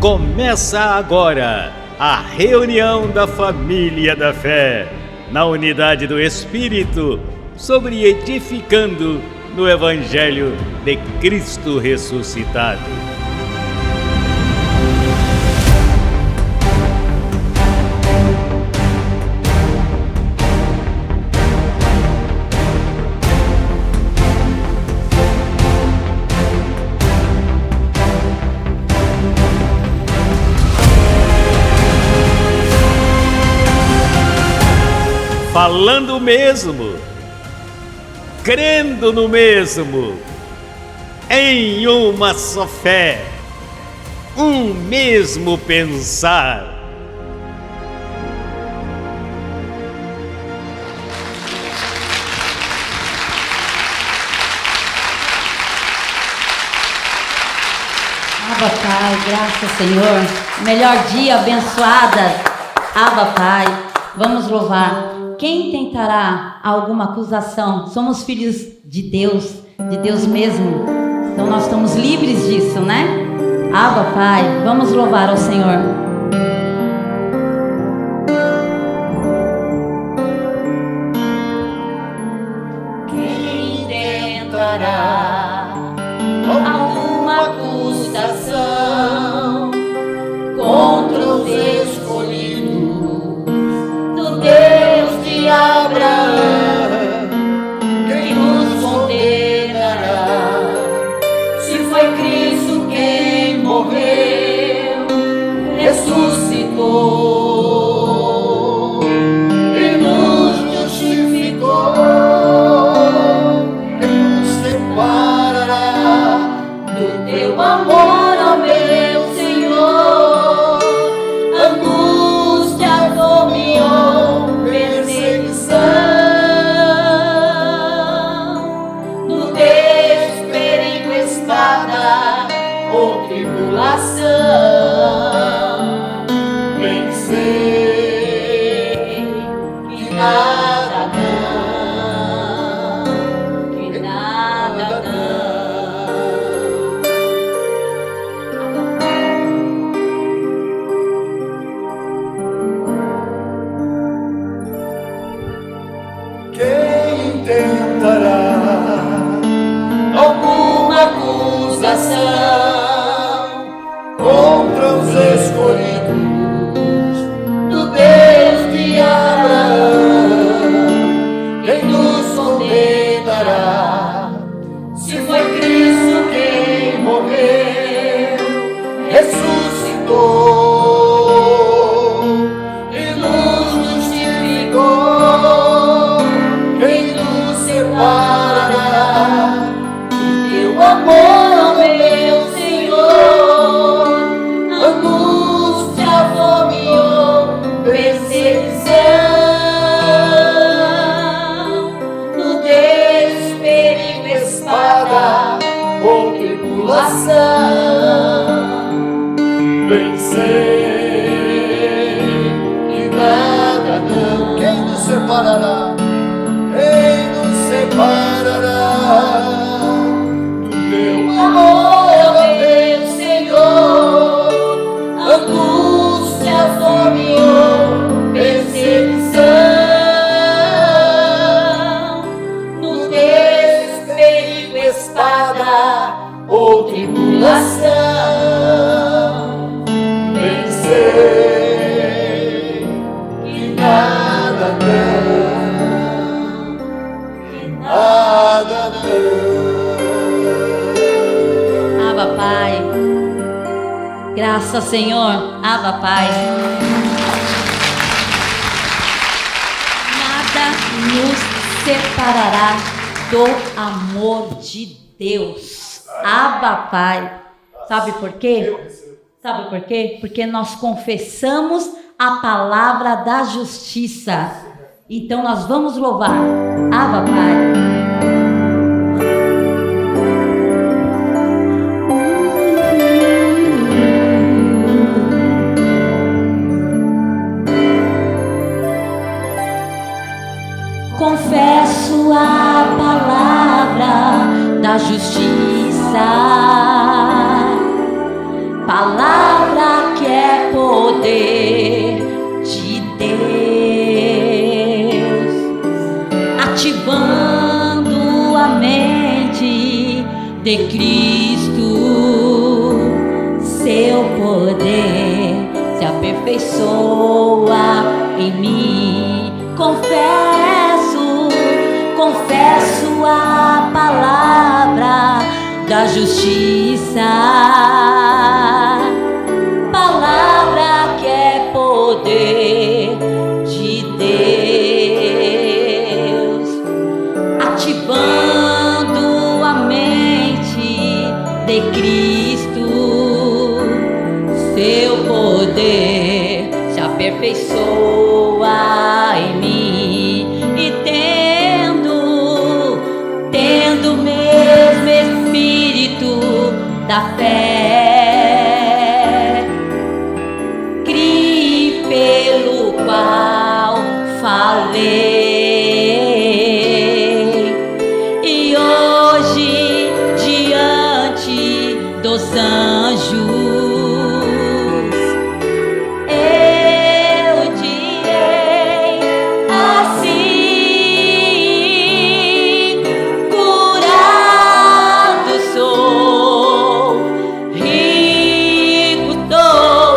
Começa agora a reunião da família da fé, na unidade do Espírito, sobre edificando no Evangelho de Cristo ressuscitado. Falando o mesmo, crendo no mesmo, em uma só fé, um mesmo pensar. Abba Pai, graças Senhor, melhor dia, abençoada. Abba Pai, vamos louvar. Quem tentará alguma acusação? Somos filhos de Deus mesmo. Então nós estamos livres disso, né? Abba Pai, vamos louvar ao Senhor. Quem tentará alguma acusação contra os escolhidos do Deus de Abraão? Quem nos condenará? Se foi Cristo quem morreu, ressuscitou e nos justificou. Quem nos separará do teu amor, ó meu Senhor? Angústia, fome ou perseguição, no desespero, espada ou tribulação. Bem sei que nada não. Quem tentará alguma acusação contra os escolhidos do Deus de Abraão? Quem nos condenará? Se foi Cristo quem morreu, ressuscitou e nos justificou. Quem nos separará do teu amor, ó meu Senhor? Angústia, fome ou perseguição, no desespero, espada ou tribulação. Bem sei que nada não. Quem nos separará? Quem nos separará do teu amor, meu Senhor? Angústia, fome ou perseguição, no desespero, espada ou tribulação. Bem sei que nada não. Abba Pai, graças Senhor. Abba Pai, nada nos separará do amor de Deus. Abba Pai, sabe por quê? Sabe por quê? Porque nós confessamos a palavra da justiça. Então nós vamos louvar. Abba Pai. Confesso a palavra da justiça, palavra de Cristo, seu poder se aperfeiçoa em mim. Confesso a palavra da justiça, palavra que é poder de Deus, ativando a mente de Cristo, seu poder se aperfeiçoa em mim, e tendo o mesmo espírito da fé, criei pelo qual falei, e hoje diante dos anjos eu direi assim: curado sou, rico sou,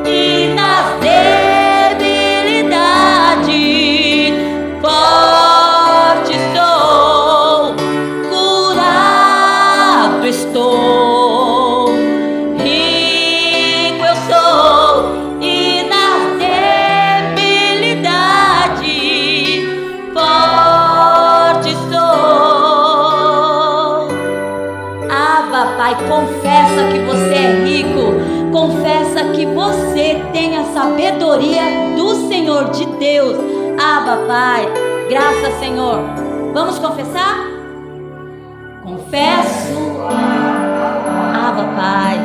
e nas debilidades forte sou, curado estou, rico eu sou, e nas debilidades forte sou. Abba, Pai, confessa que você é rico, confessa que você tem a sabedoria do Senhor, de Deus. Abba, Pai, graças, Senhor. Vamos confessar? Confesso, Abba, Pai,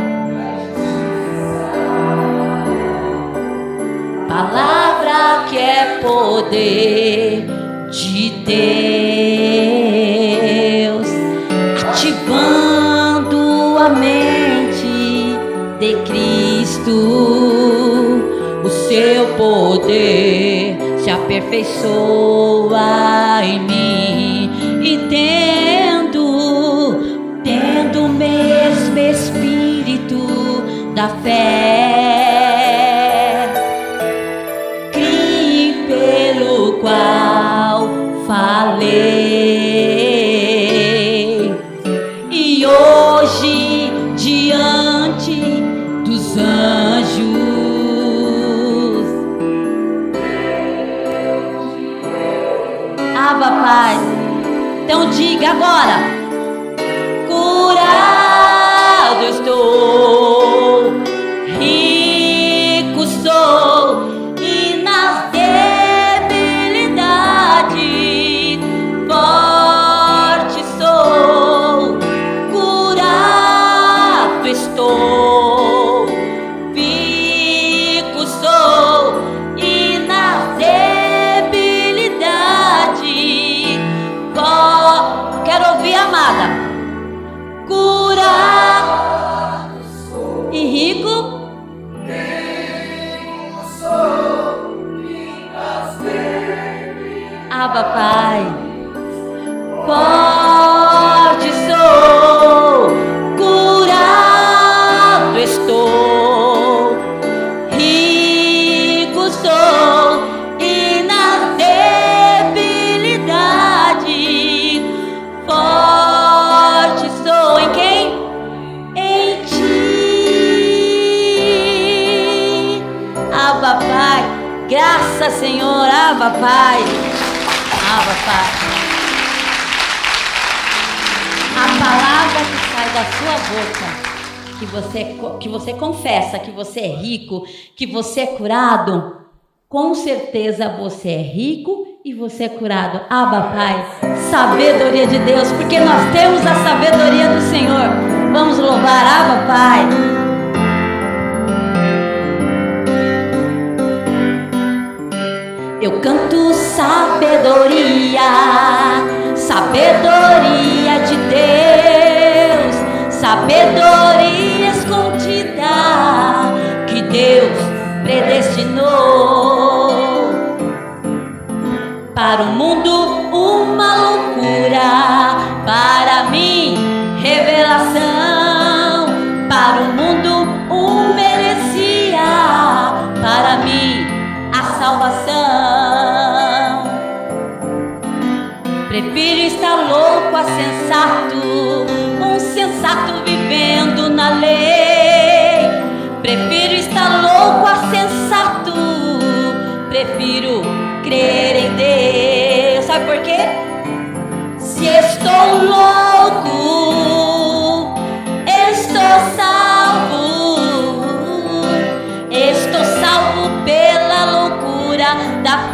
palavra que é poder de Deus, ativando a mente de Cristo, o seu poder se aperfeiçoa em mim, e tendo o mesmo espírito da fé, criei pelo qual falei, e hoje diante dos anjos Abba, Pai, então diga agora: curado estou, rico sou, e nas debilidades forte sou, curado estou, rico sou, e nas debilidades quero ouvir, amada. Curado e rico Abba, Pai, forte sou, curado estou, rico sou, e nas debilidades forte sou. Em quem? Em ti, Abba, Pai. Graças, Senhor. Abba, Pai. Abba, Pai. A palavra que sai da sua boca, que você confessa que você é rico, que você é curado, com certeza você é rico e você é curado. Abba, Pai, sabedoria de Deus, porque nós temos a sabedoria do Senhor. Vamos louvar, Abba, Pai. Eu canto sabedoria, sabedoria de Deus, sabedoria escondida que Deus predestinou. Para o mundo uma loucura, para mim revelação.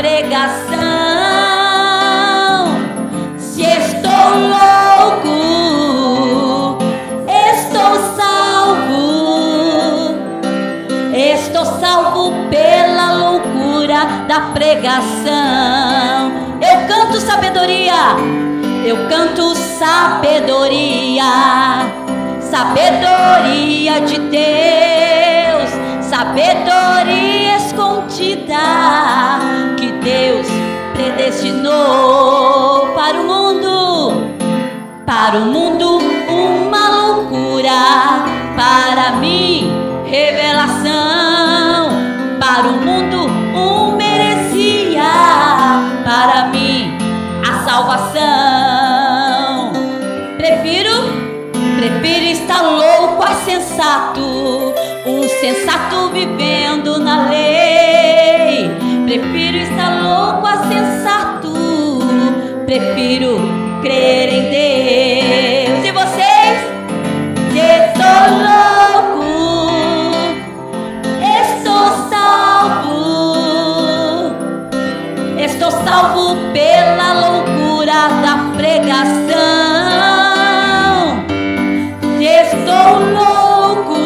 pregação. Se estou louco, estou salvo. Estou salvo pela loucura da pregação. Eu canto sabedoria, eu canto sabedoria, sabedoria de Deus, sabedoria escondida que Deus predestinou para o mundo uma loucura, para mim revelação, para o mundo merecia, para mim a salvação. Prefiro estar louco a sensato, um sensato vivendo na lei. Prefiro estar louco a sensato, prefiro crer em Deus. E vocês? Estou louco, estou salvo pela loucura da pregação. Estou louco,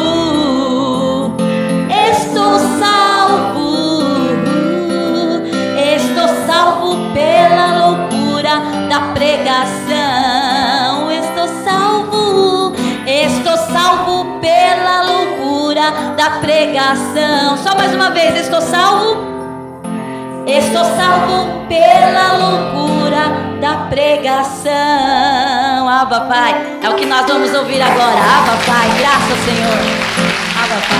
estou salvo pela loucura da pregação. Estou salvo pela loucura da pregação. Só mais uma vez, estou salvo pela loucura da pregação. Abba, Pai, é o que nós vamos ouvir agora. Abba, Pai, graças ao Senhor. Abba, Pai.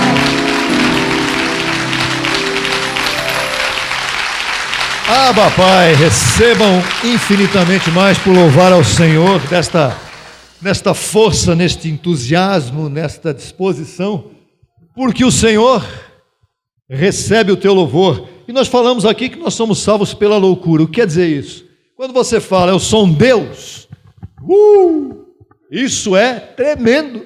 Abba, Pai, recebam infinitamente mais por louvar ao Senhor nesta força, neste entusiasmo, nesta disposição, porque o Senhor recebe o teu louvor. E nós falamos aqui que nós somos salvos pela loucura. O que quer dizer isso? Quando você fala, eu sou um Deus, isso é tremendo.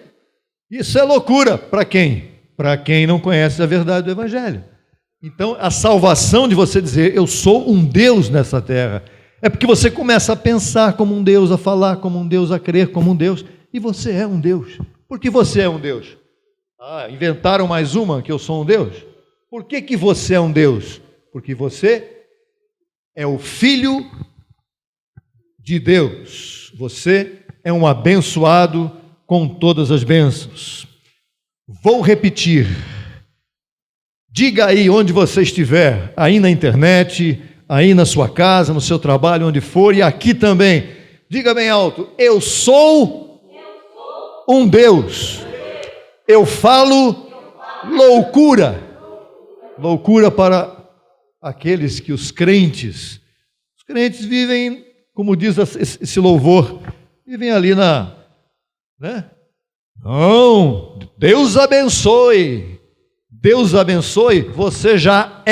Isso é loucura. Para quem? Para quem não conhece a verdade do Evangelho. Então, a salvação de você dizer, eu sou um Deus nessa terra, é porque você começa a pensar como um Deus, a falar como um Deus, a crer como um Deus, e você é um Deus. Por que você é um Deus? Inventaram mais uma, que eu sou um Deus? Por que você é um Deus? Porque você é o Filho de Deus. Você é um abençoado com todas as bênçãos. Vou repetir. Diga aí onde você estiver, aí na internet, aí na sua casa, no seu trabalho, onde for, e aqui também. Diga bem alto, eu sou um Deus. Eu falo loucura. Loucura para aqueles que os crentes vivem, como diz esse louvor, vivem ali né? Não, Deus abençoe, você já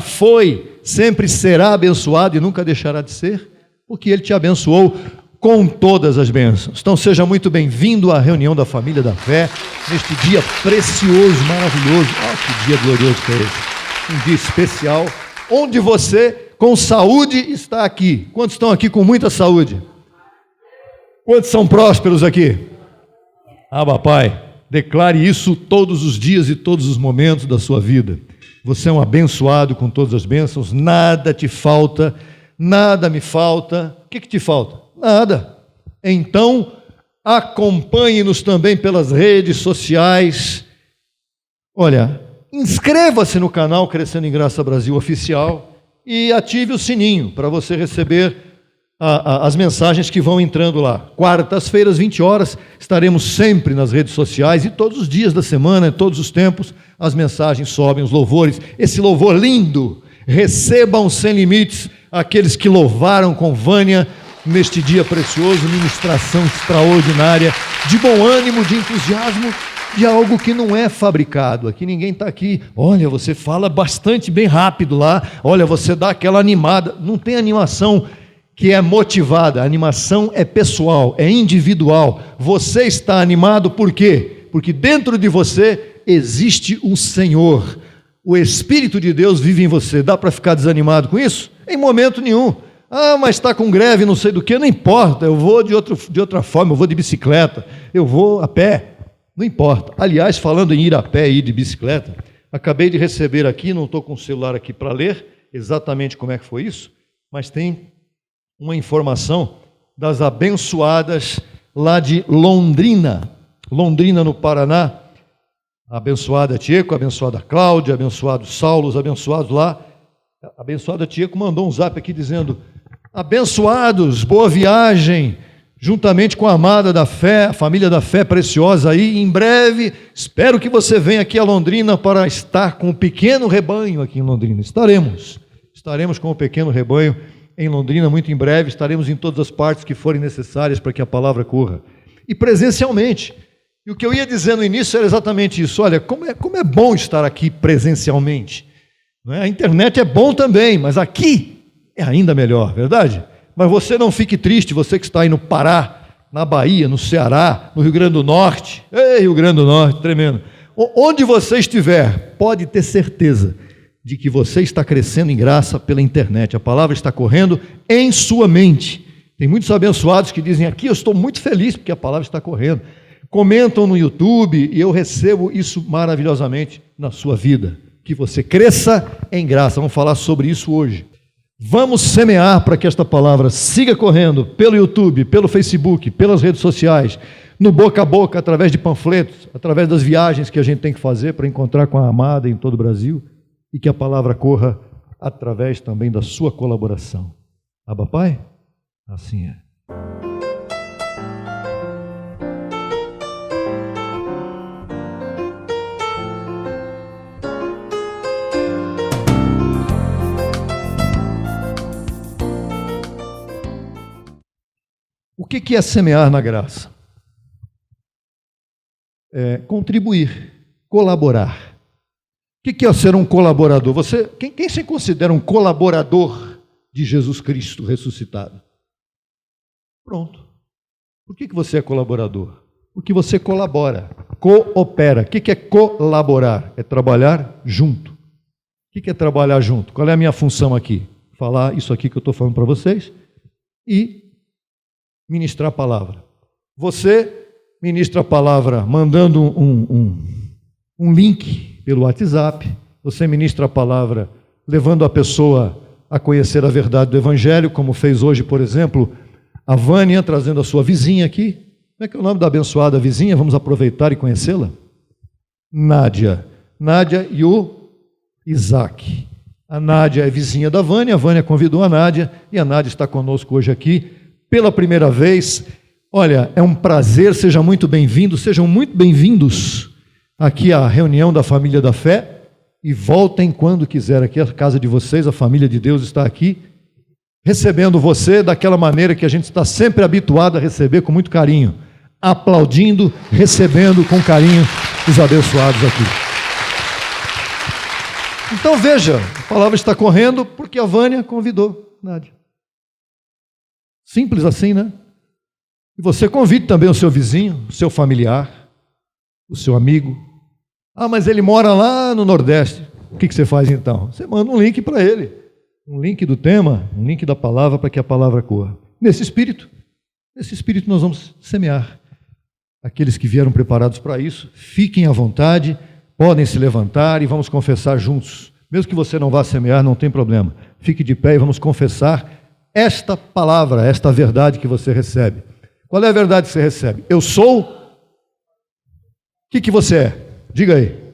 foi, sempre será abençoado e nunca deixará de ser, porque Ele te abençoou com todas as bênçãos. Então seja muito bem-vindo à reunião da família da fé, neste dia precioso, maravilhoso. Que dia glorioso que é esse. Um dia especial, onde você, com saúde, está aqui. Quantos estão aqui com muita saúde? Quantos são prósperos aqui? Abba, Pai, declare isso todos os dias e todos os momentos da sua vida. Você é um abençoado com todas as bênçãos, nada te falta, nada me falta. O que te falta? Nada. Então, acompanhe-nos também pelas redes sociais. Olha, inscreva-se no canal Crescendo em Graça Brasil Oficial e ative o sininho para você receber as mensagens que vão entrando lá. Quartas-feiras, 20 horas, estaremos sempre nas redes sociais e todos os dias da semana, em todos os tempos, as mensagens sobem, os louvores. Esse louvor lindo, recebam sem limites aqueles que louvaram com Vânia neste dia precioso, ministração extraordinária, de bom ânimo, de entusiasmo, de algo que não é fabricado. Aqui ninguém está aqui, olha, você fala bastante bem rápido lá, olha, você dá aquela animada. Não tem animação que é motivada, a animação é pessoal, é individual. Você está animado por quê? Porque dentro de você existe um Senhor, o Espírito de Deus vive em você. Dá para ficar desanimado com isso? Em momento nenhum. Ah, mas está com greve, não sei do que, não importa, eu vou de outra forma, eu vou de bicicleta, eu vou a pé, não importa. Aliás, falando em ir a pé e ir de bicicleta, acabei de receber aqui, não estou com o celular aqui para ler exatamente como é que foi isso, mas tem uma informação das abençoadas lá de Londrina, no Paraná. A abençoada Tieco, a abençoada Cláudia, abençoado Saulo, os abençoados lá. A abençoada Tieco mandou um zap aqui dizendo: abençoados, boa viagem, juntamente com a amada da fé, a família da fé preciosa aí. Em breve, espero que você venha aqui a Londrina para estar com um pequeno rebanho aqui em Londrina. Estaremos com um pequeno rebanho em Londrina muito em breve, estaremos em todas as partes que forem necessárias para que a palavra corra. E presencialmente. E o que eu ia dizer no início era exatamente isso. Olha, como é bom estar aqui presencialmente. Não é? A internet é bom também, mas aqui é ainda melhor, verdade? Mas você não fique triste, você que está aí no Pará, na Bahia, no Ceará, no Rio Grande do Norte. Ei, Rio Grande do Norte, tremendo. Onde você estiver, pode ter certeza de que você está crescendo em graça pela internet. A palavra está correndo em sua mente. Tem muitos abençoados que dizem aqui: eu estou muito feliz porque a palavra está correndo. Comentam no YouTube e eu recebo isso maravilhosamente na sua vida. Que você cresça em graça. Vamos falar sobre isso hoje. Vamos semear para que esta palavra siga correndo pelo YouTube, pelo Facebook, pelas redes sociais, no boca a boca, através de panfletos, através das viagens que a gente tem que fazer para encontrar com a amada em todo o Brasil, e que a palavra corra através também da sua colaboração. Abba Pai? Assim é. O que é semear na graça? É contribuir, colaborar. O que é ser um colaborador? Quem se considera um colaborador de Jesus Cristo ressuscitado? Pronto. Por que você é colaborador? Porque você colabora, coopera. O que é colaborar? É trabalhar junto. O que é trabalhar junto? Qual é a minha função aqui? Falar isso aqui que eu estou falando para vocês e ministrar a palavra. Você ministra a palavra mandando um link pelo WhatsApp. Você ministra a palavra levando a pessoa a conhecer a verdade do Evangelho, como fez hoje, por exemplo, a Vânia, trazendo a sua vizinha aqui. Como é que é o nome da abençoada vizinha? Vamos aproveitar e conhecê-la? Nádia. Nádia e o Isaac. A Nádia é vizinha da Vânia, a Vânia convidou a Nádia, e a Nádia está conosco hoje aqui, pela primeira vez. Olha, é um prazer, sejam muito bem-vindos aqui à reunião da família da fé, e voltem quando quiser aqui à casa de vocês, a família de Deus está aqui, recebendo você daquela maneira que a gente está sempre habituado a receber, com muito carinho, aplaudindo, recebendo com carinho os abençoados aqui. Então veja, a palavra está correndo porque a Vânia convidou Nádia. Simples assim, né? E você convide também o seu vizinho, o seu familiar, o seu amigo. Ah, mas ele mora lá no Nordeste. O que você faz então? Você manda um link para ele. Um link do tema, um link da palavra, para que a palavra corra. Nesse espírito nós vamos semear. Aqueles que vieram preparados para isso, fiquem à vontade, podem se levantar e vamos confessar juntos. Mesmo que você não vá semear, não tem problema. Fique de pé e vamos confessar esta palavra, esta verdade que você recebe. Qual é a verdade que você recebe? Eu sou. O que você é? Diga aí.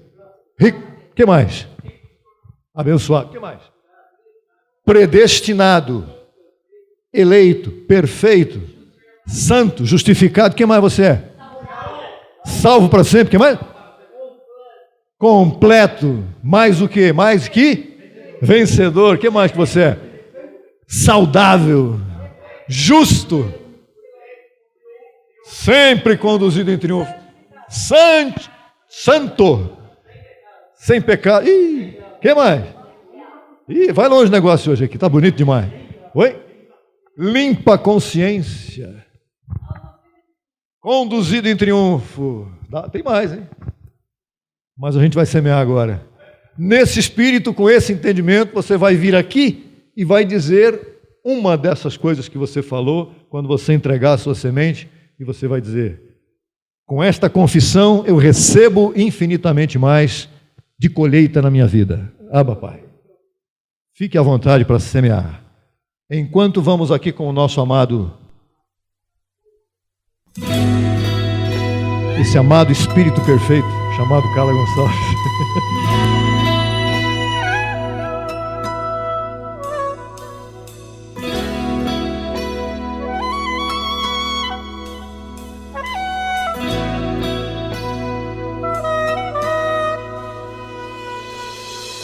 Rico. O que mais? Abençoado. O que mais? Predestinado. Eleito. Perfeito. Santo. Justificado. O que mais você é? Salvo para sempre. O que mais? Completo. Mais o que? Mais que? Vencedor. O que mais que você é? Saudável. Justo. Sempre conduzido em triunfo. Santo. Sem pecado. Ih, que mais? Ih, vai longe o negócio hoje aqui, tá bonito demais. Oi? Limpa consciência. Conduzido em triunfo. Tem mais, hein? Mas a gente vai semear agora. Nesse espírito, com esse entendimento, você vai vir aqui e vai dizer uma dessas coisas que você falou quando você entregar a sua semente, e você vai dizer: com esta confissão eu recebo infinitamente mais de colheita na minha vida. Abba, Pai, fique à vontade para semear. Enquanto vamos aqui com o nosso amado, esse amado Espírito Perfeito, chamado Carla Gonçalves.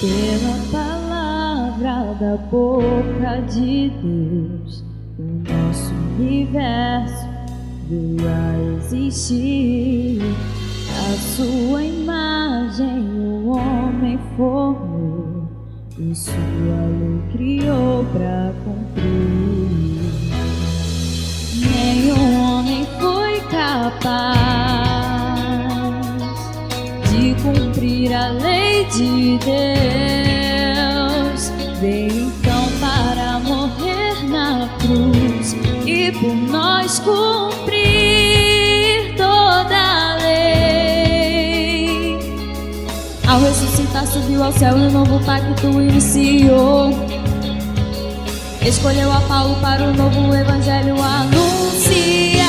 Pela palavra da boca de Deus, o nosso universo veio a existir. A sua imagem o homem formou, e sua lei criou para cumprir. Nenhum homem foi capaz de cumprir a lei de Deus. Veio então para morrer na cruz e por nós cumprir toda a lei. Ao ressuscitar subiu ao céu e um novo pacto iniciou. Escolheu a Paulo para o novo evangelho anunciar.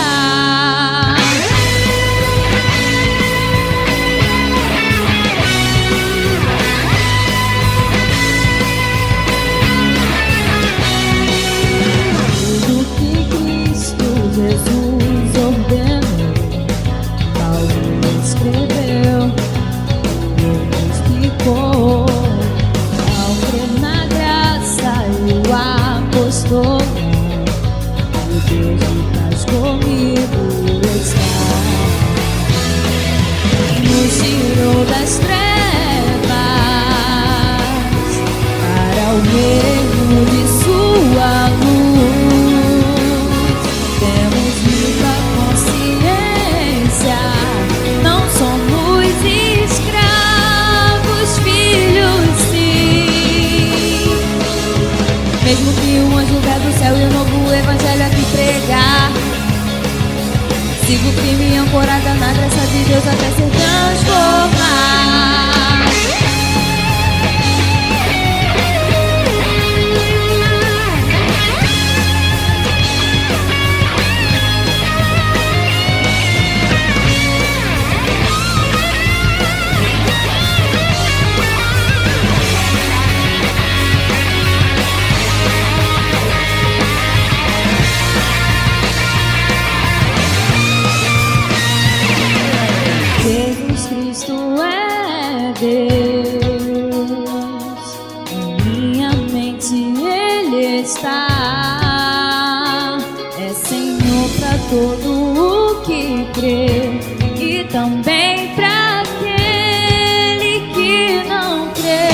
Tudo que Cristo Jesus ordenou, Paulo escreveu e explicou. Ao crer na graça e o apostolado, o Deus que faz comigo está. Nos tirou das trevas para o reino de sua luz. Temos viva consciência, não somos escravos, filhos sim. Mesmo que um anjo vier do céu e o novo evangelho aqui pregar, sigo firme e ancorada na graça de Deus até se transformar. Jesus Cristo é Deus, em minha mente Ele está. É Senhor para todo o que crê e também para aquele que não crê.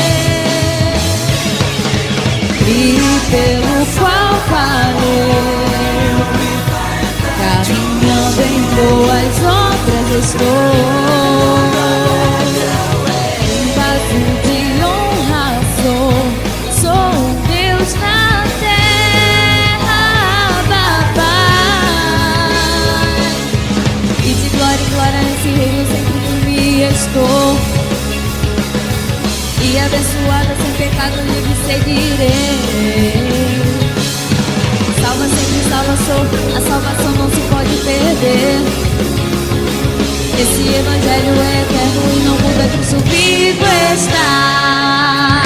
E pelo qual falei, caminhando em boas obras estou. Um vaso de honra sou um Deus na terra, papai. E de glória em glória nesse reino sempre firme estou. E abençoada sem pecado livre seguirei. Salva sempre salva sou, a salvação não se pode perder. Esse evangelho é eterno e não muda, Cristo vivo está.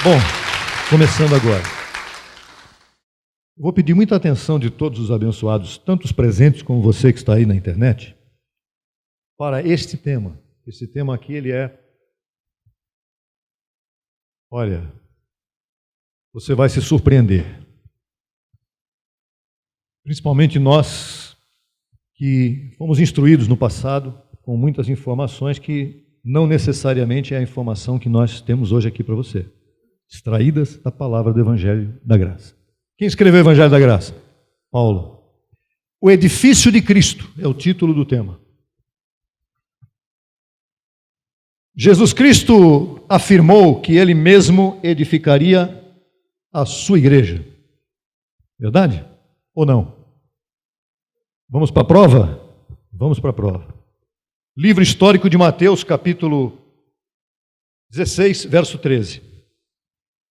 Bom, começando agora. Vou pedir muita atenção de todos os abençoados, tanto os presentes como você que está aí na internet, para este tema. Esse tema aqui, ele é... Olha, você vai se surpreender. Principalmente nós que fomos instruídos no passado com muitas informações que não necessariamente é a informação que nós temos hoje aqui para você. Extraídas da palavra do Evangelho da Graça. Quem escreveu o Evangelho da Graça? Paulo. O edifício de Cristo é o título do tema. Jesus Cristo afirmou que Ele mesmo edificaria a sua igreja. Verdade? Ou não? Vamos para a prova? Vamos para a prova. Livro histórico de Mateus, capítulo 16, verso 13.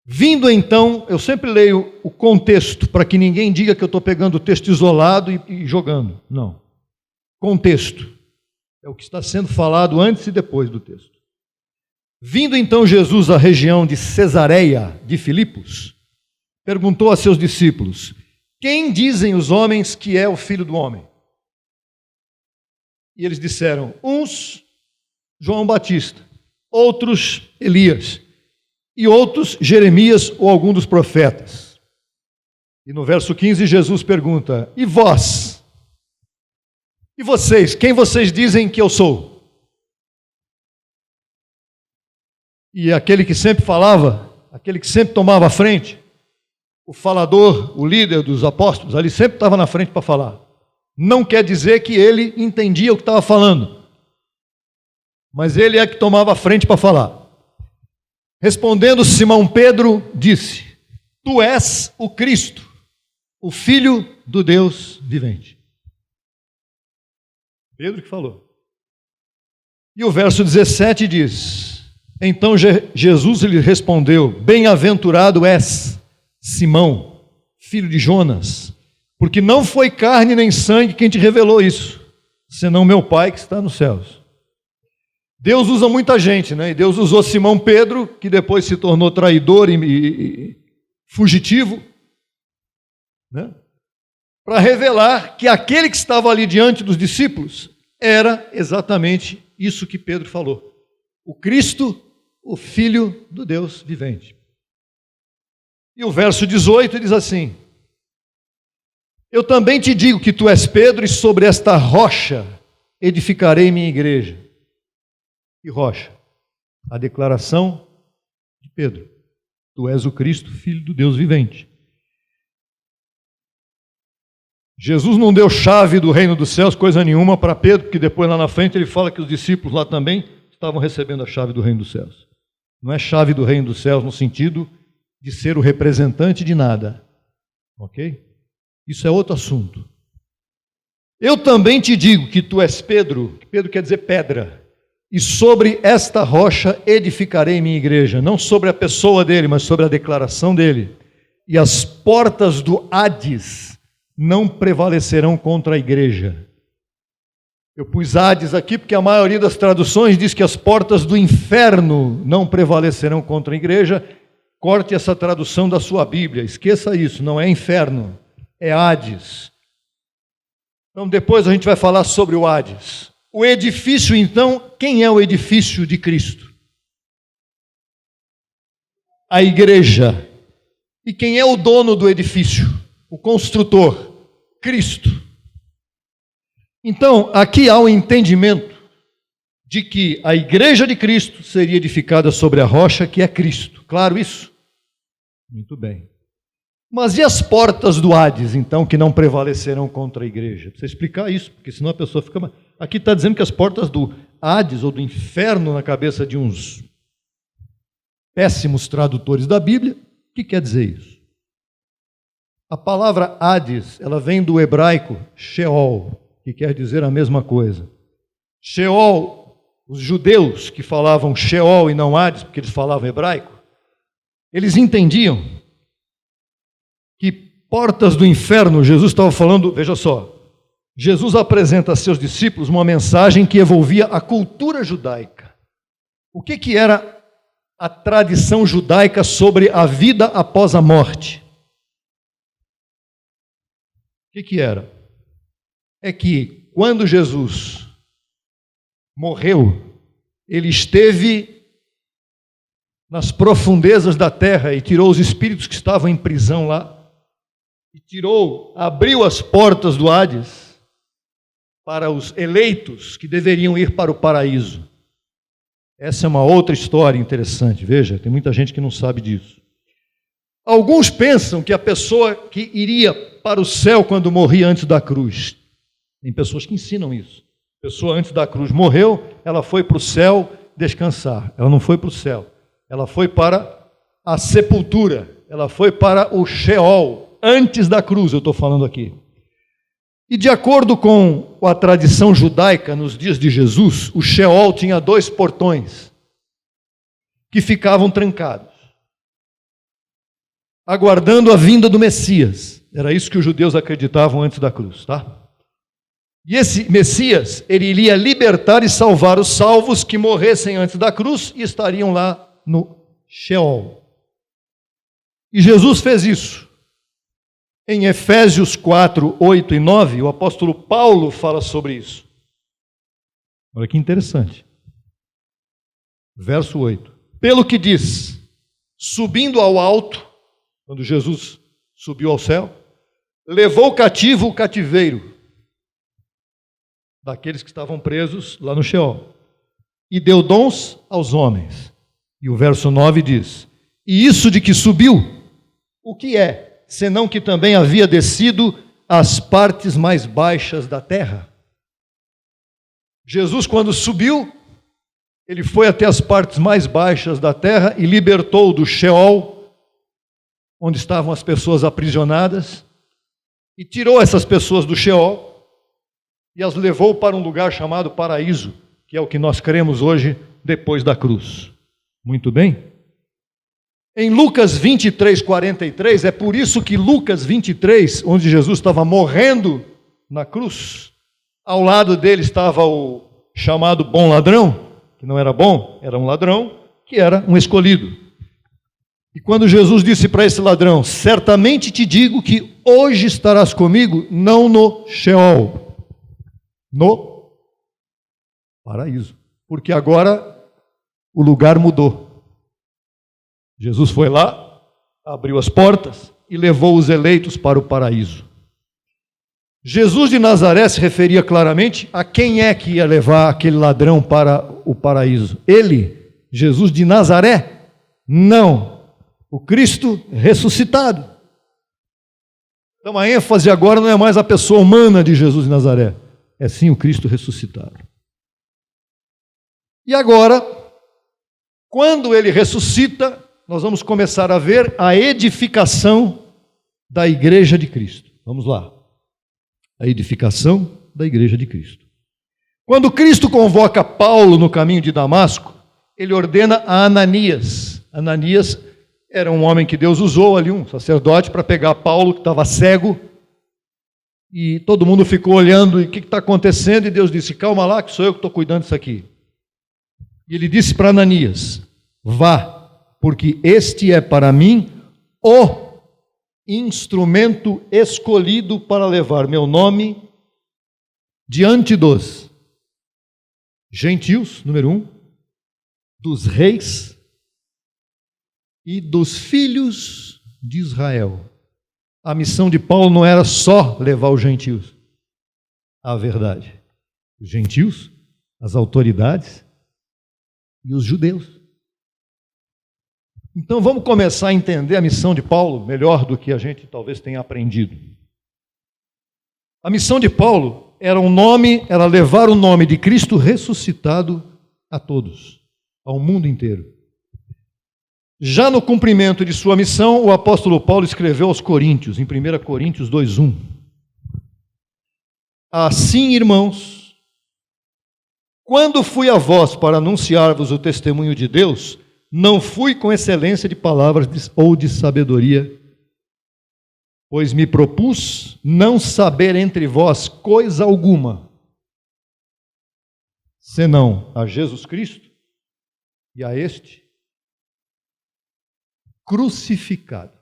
Vindo então, eu sempre leio o contexto, para que ninguém diga que eu estou pegando o texto isolado e jogando. Não. Contexto. É o que está sendo falado antes e depois do texto. Vindo então Jesus à região de Cesareia de Filipos, perguntou a seus discípulos: quem dizem os homens que é o Filho do Homem? E eles disseram: uns, João Batista, outros, Elias, e outros, Jeremias ou algum dos profetas. E no verso 15, Jesus pergunta: e vós? E vocês? Quem vocês dizem que eu sou? E aquele que sempre falava, aquele que sempre tomava a frente, o falador, o líder dos apóstolos, ali sempre estava na frente para falar. Não quer dizer que ele entendia o que estava falando, mas ele é que tomava a frente para falar. Respondendo, Simão Pedro disse: tu és o Cristo, o Filho do Deus vivente. Pedro que falou. E o verso 17 diz: então Jesus lhe respondeu: bem-aventurado és, Simão, filho de Jonas, porque não foi carne nem sangue quem te revelou isso, senão meu Pai que está nos céus. Deus usa muita gente, né? E Deus usou Simão Pedro, que depois se tornou traidor e fugitivo, né? Para revelar que aquele que estava ali diante dos discípulos era exatamente isso que Pedro falou: o Cristo, o Filho do Deus vivente. E o verso 18 diz assim: eu também te digo que tu és Pedro, e sobre esta rocha edificarei minha igreja. E rocha? A declaração de Pedro: tu és o Cristo, Filho do Deus vivente. Jesus não deu chave do reino dos céus, coisa nenhuma, para Pedro, porque depois lá na frente ele fala que os discípulos lá também estavam recebendo a chave do reino dos céus. Não é chave do reino dos céus no sentido de ser o representante de nada. Ok? Isso é outro assunto. Eu também te digo que tu és Pedro, que Pedro quer dizer pedra, e sobre esta rocha edificarei minha igreja, não sobre a pessoa dele, mas sobre a declaração dele. E as portas do Hades não prevalecerão contra a igreja. Eu pus Hades aqui porque a maioria das traduções diz que as portas do inferno não prevalecerão contra a igreja. Corte essa tradução da sua Bíblia, esqueça isso, não é inferno, é Hades. Então depois a gente vai falar sobre o Hades. O edifício, então, quem é o edifício de Cristo? A igreja. E quem é o dono do edifício? O construtor, Cristo. Então, aqui há o entendimento de que a igreja de Cristo seria edificada sobre a rocha que é Cristo. Claro isso? Muito bem. Mas e as portas do Hades, então, que não prevalecerão contra a igreja? Precisa explicar isso, porque senão a pessoa fica... Aqui está dizendo que as portas do Hades, ou do inferno, na cabeça de uns péssimos tradutores da Bíblia, o que quer dizer isso? A palavra Hades, ela vem do hebraico Sheol, que quer dizer a mesma coisa. Sheol, os judeus que falavam Sheol e não Hades, porque eles falavam hebraico, eles entendiam que portas do inferno, Jesus estava falando, veja só, Jesus apresenta a seus discípulos uma mensagem que envolvia a cultura judaica. O que era a tradição judaica sobre a vida após a morte. O que era? É que quando Jesus morreu, ele esteve nas profundezas da terra e tirou os espíritos que estavam em prisão lá, e abriu as portas do Hades para os eleitos que deveriam ir para o paraíso. Essa é uma outra história interessante, veja, tem muita gente que não sabe disso. Alguns pensam que a pessoa que iria para o céu quando morria antes da cruz, tem pessoas que ensinam isso. A pessoa antes da cruz morreu, ela foi para o céu descansar. Ela não foi para o céu, ela foi para a sepultura, ela foi para o Sheol, antes da cruz, eu estou falando aqui. E de acordo com a tradição judaica, nos dias de Jesus, o Sheol tinha 2 portões que ficavam trancados, aguardando a vinda do Messias. Era isso que os judeus acreditavam antes da cruz, tá? E esse Messias, ele iria libertar e salvar os salvos que morressem antes da cruz e estariam lá no Sheol. E Jesus fez isso. Em Efésios 4, 8 e 9, o apóstolo Paulo fala sobre isso. Olha que interessante. Verso 8. Pelo que diz, subindo ao alto, quando Jesus subiu ao céu, levou cativo o cativeiro daqueles que estavam presos lá no Sheol, e deu dons aos homens. E o verso 9 diz, e isso de que subiu, o que é? Senão que também havia descido às partes mais baixas da terra. Jesus, quando subiu, ele foi até as partes mais baixas da terra e libertou do Sheol, onde estavam as pessoas aprisionadas, e tirou essas pessoas do Sheol e as levou para um lugar chamado paraíso, que é o que nós cremos hoje depois da cruz. Muito bem? Em Lucas 23, 43, é por isso que Lucas 23, onde Jesus estava morrendo na cruz, ao lado dele estava o chamado bom ladrão, que não era bom, era um ladrão, que era um escolhido. E quando Jesus disse para esse ladrão, certamente te digo que hoje estarás comigo, não no Sheol, no paraíso, porque agora o lugar mudou. Jesus foi lá, abriu as portas e levou os eleitos para o paraíso. Jesus de Nazaré se referia claramente a quem é que ia levar aquele ladrão para o paraíso. Ele, Jesus de Nazaré? Não, o Cristo ressuscitado. Então a ênfase agora não é mais a pessoa humana de Jesus de Nazaré, é sim o Cristo ressuscitado. E agora, quando ele ressuscita, nós vamos começar a ver a edificação da Igreja de Cristo. Vamos lá. A edificação da Igreja de Cristo. Quando Cristo convoca Paulo no caminho de Damasco, ele ordena a Ananias. Ananias era um homem que Deus usou ali, um sacerdote, para pegar Paulo, que estava cego, e todo mundo ficou olhando, e o que está acontecendo? E Deus disse, calma lá, que sou eu que estou cuidando disso aqui. E ele disse para Ananias, vá, porque este é para mim o instrumento escolhido para levar meu nome diante dos gentios, número 1, dos reis e dos filhos de Israel. A missão de Paulo não era só levar os gentios à verdade. Os gentios, as autoridades e os judeus. Então vamos começar a entender a missão de Paulo melhor do que a gente talvez tenha aprendido. A missão de Paulo era levar o nome de Cristo ressuscitado a todos, ao mundo inteiro. Já no cumprimento de sua missão, o apóstolo Paulo escreveu aos Coríntios, em 1 Coríntios 2:1. Assim, irmãos, quando fui a vós para anunciar-vos o testemunho de Deus, não fui com excelência de palavras ou de sabedoria, pois me propus não saber entre vós coisa alguma, senão a Jesus Cristo e a este crucificado.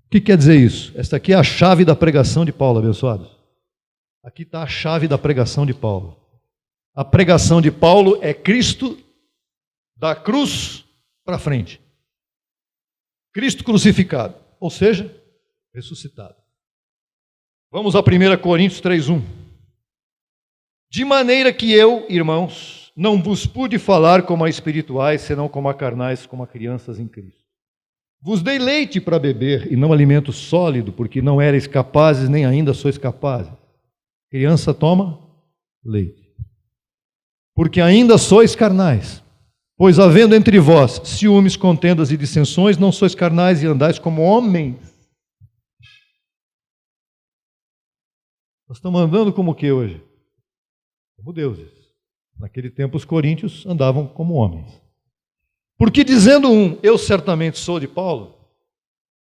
O que quer dizer isso? Esta aqui é a chave da pregação de Paulo, abençoados. Aqui está a chave da pregação de Paulo. A pregação de Paulo é Cristo da cruz para frente. Cristo crucificado, ou seja, ressuscitado. Vamos a 1 Coríntios 3:1. De maneira que eu, irmãos, não vos pude falar como a espirituais, senão como a carnais, como a crianças em Cristo. Vos dei leite para beber, e não alimento sólido, porque não erais capazes, nem ainda sois capazes. Criança toma leite. Porque ainda sois carnais. Pois havendo entre vós ciúmes, contendas e dissensões, não sois carnais e andais como homens. Nós estamos andando como o que hoje? Como deuses. Naquele tempo os coríntios andavam como homens. Porque dizendo um, eu certamente sou de Paulo,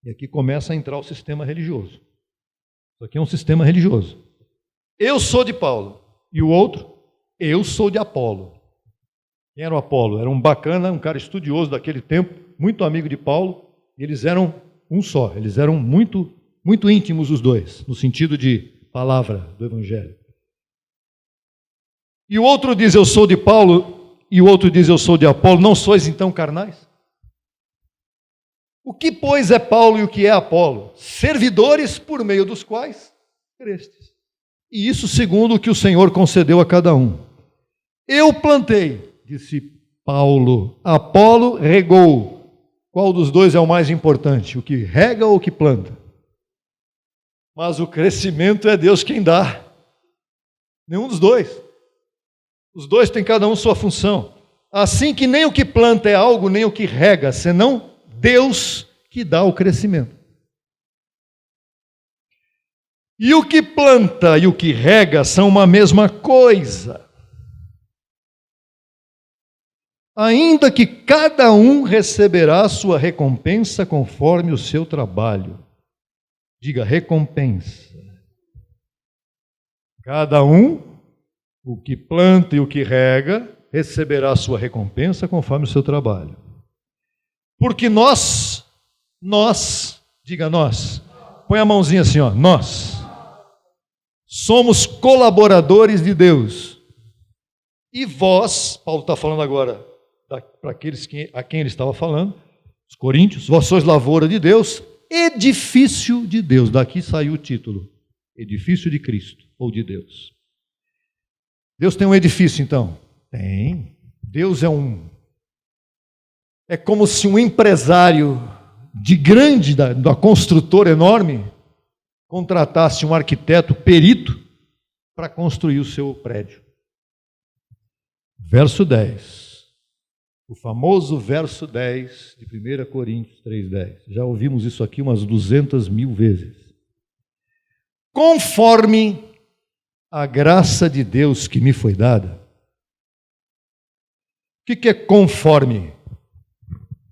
e aqui começa a entrar o sistema religioso. Isso aqui é um sistema religioso. Eu sou de Paulo. E o outro, eu sou de Apolo. Quem era o Apolo? Era um bacana, um cara estudioso daquele tempo, muito amigo de Paulo, e eles eram um só, eles eram muito, muito íntimos os dois, no sentido de palavra do Evangelho. E o outro diz, eu sou de Paulo, e o outro diz, eu sou de Apolo, não sois então carnais? O que, pois, é Paulo e o que é Apolo? Servidores por meio dos quais crestes. E isso segundo o que o Senhor concedeu a cada um. Eu plantei, disse Paulo, Apolo regou. Qual dos dois é o mais importante? O que rega ou o que planta? Mas o crescimento é Deus quem dá. Nenhum dos dois. Os dois têm cada um sua função. Assim que nem o que planta é algo, nem o que rega, senão Deus que dá o crescimento. E o que planta e o que rega são uma mesma coisa. Ainda que cada um receberá a sua recompensa conforme o seu trabalho. Diga, recompensa. Cada um, o que planta e o que rega, receberá a sua recompensa conforme o seu trabalho. Porque nós, diga nós, põe a mãozinha assim, ó, nós somos colaboradores de Deus. E vós, Paulo está falando agora para aqueles a quem ele estava falando, os coríntios, vós sois lavoura de Deus, edifício de Deus. Daqui saiu o título, edifício de Cristo, ou de Deus. Deus tem um edifício, então? Tem. Deus é como se um empresário da construtora enorme contratasse um arquiteto perito para construir o seu prédio. Verso 10. O famoso verso 10 de 1 Coríntios 3:10. Já ouvimos isso aqui umas 200.000 vezes. Conforme a graça de Deus que me foi dada. O que é conforme?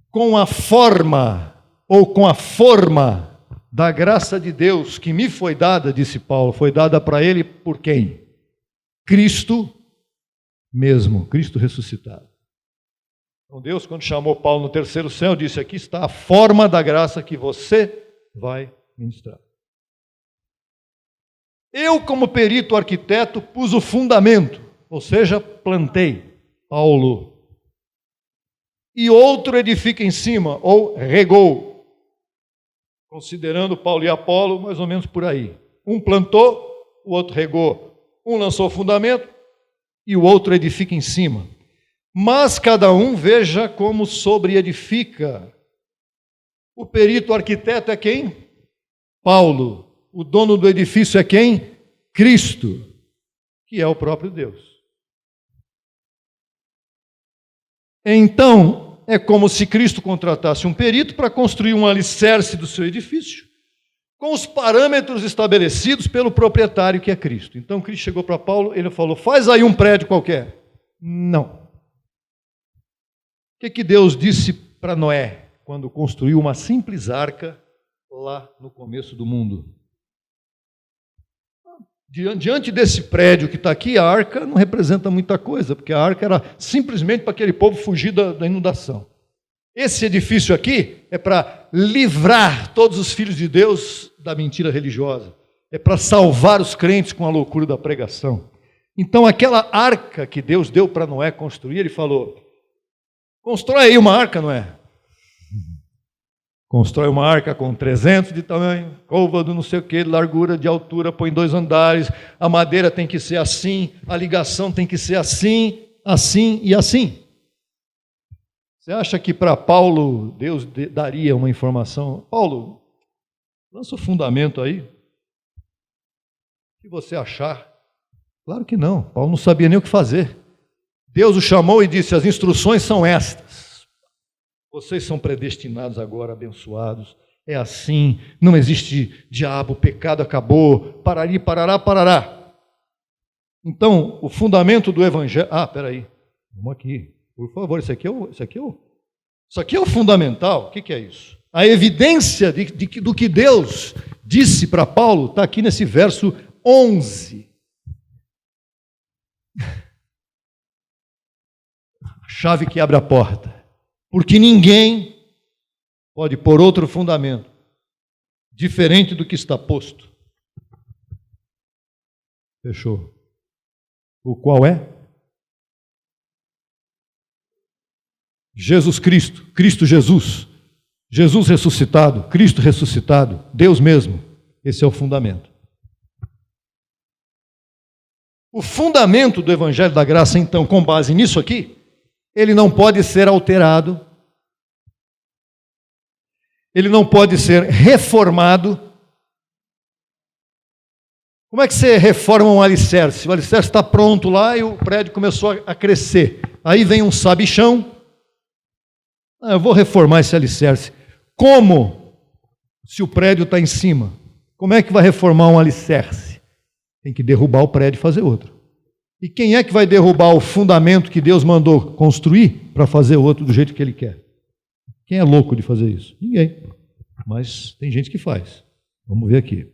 Com a forma, ou com a forma da graça de Deus que me foi dada, disse Paulo, foi dada para ele por quem? Cristo mesmo, Cristo ressuscitado. Então Deus, quando chamou Paulo no terceiro céu, disse, aqui está a forma da graça que você vai ministrar. Eu, como perito arquiteto, pus o fundamento, ou seja, plantei, Paulo. E outro edifica em cima, ou regou. Considerando Paulo e Apolo, mais ou menos por aí. Um plantou, o outro regou. Um lançou o fundamento e o outro edifica em cima. Mas cada um veja como sobre-edifica. O perito arquiteto é quem? Paulo. O dono do edifício é quem? Cristo, que é o próprio Deus. Então, é como se Cristo contratasse um perito para construir um alicerce do seu edifício, com os parâmetros estabelecidos pelo proprietário que é Cristo. Então, Cristo chegou para Paulo, ele falou, faz aí um prédio qualquer. Não. O que Deus disse para Noé, quando construiu uma simples arca lá no começo do mundo? Diante desse prédio que está aqui, a arca não representa muita coisa, porque a arca era simplesmente para aquele povo fugir da inundação. Esse edifício aqui é para livrar todos os filhos de Deus da mentira religiosa. É para salvar os crentes com a loucura da pregação. Então, aquela arca que Deus deu para Noé construir, ele falou: constrói aí uma arca, Noé. Constrói uma arca com 300 de tamanho, côvado, não sei o que, largura, de altura, põe 2 andares, a madeira tem que ser assim, a ligação tem que ser assim, assim e assim. Você acha que para Paulo Deus daria uma informação? Paulo, lança o fundamento aí. O que você achar? Claro que não. Paulo não sabia nem o que fazer. Deus o chamou e disse: as instruções são estas. Vocês são predestinados agora, abençoados. É assim, não existe diabo, o pecado acabou. Parari, parará, parará. Então, o fundamento do evangelho... peraí. Vamos aqui. Por favor, isso aqui é o fundamental. O que é isso? A evidência do que Deus disse para Paulo está aqui nesse verso 11. A chave que abre a porta. Porque ninguém pode pôr outro fundamento diferente do que está posto. Fechou. O qual é? Jesus Cristo, Cristo Jesus, Jesus ressuscitado, Cristo ressuscitado, Deus mesmo. Esse é o fundamento. O fundamento do Evangelho da Graça, então, com base nisso aqui, ele não pode ser alterado, ele não pode ser reformado. Como é que você reforma um alicerce? O alicerce está pronto lá e o prédio começou a crescer. Aí vem um sabichão. Eu vou reformar esse alicerce. Como? Se o prédio está em cima. Como é que vai reformar um alicerce? Tem que derrubar o prédio e fazer outro. E quem é que vai derrubar o fundamento que Deus mandou construir para fazer outro do jeito que Ele quer? Quem é louco de fazer isso? Ninguém. Mas tem gente que faz. Vamos ver aqui.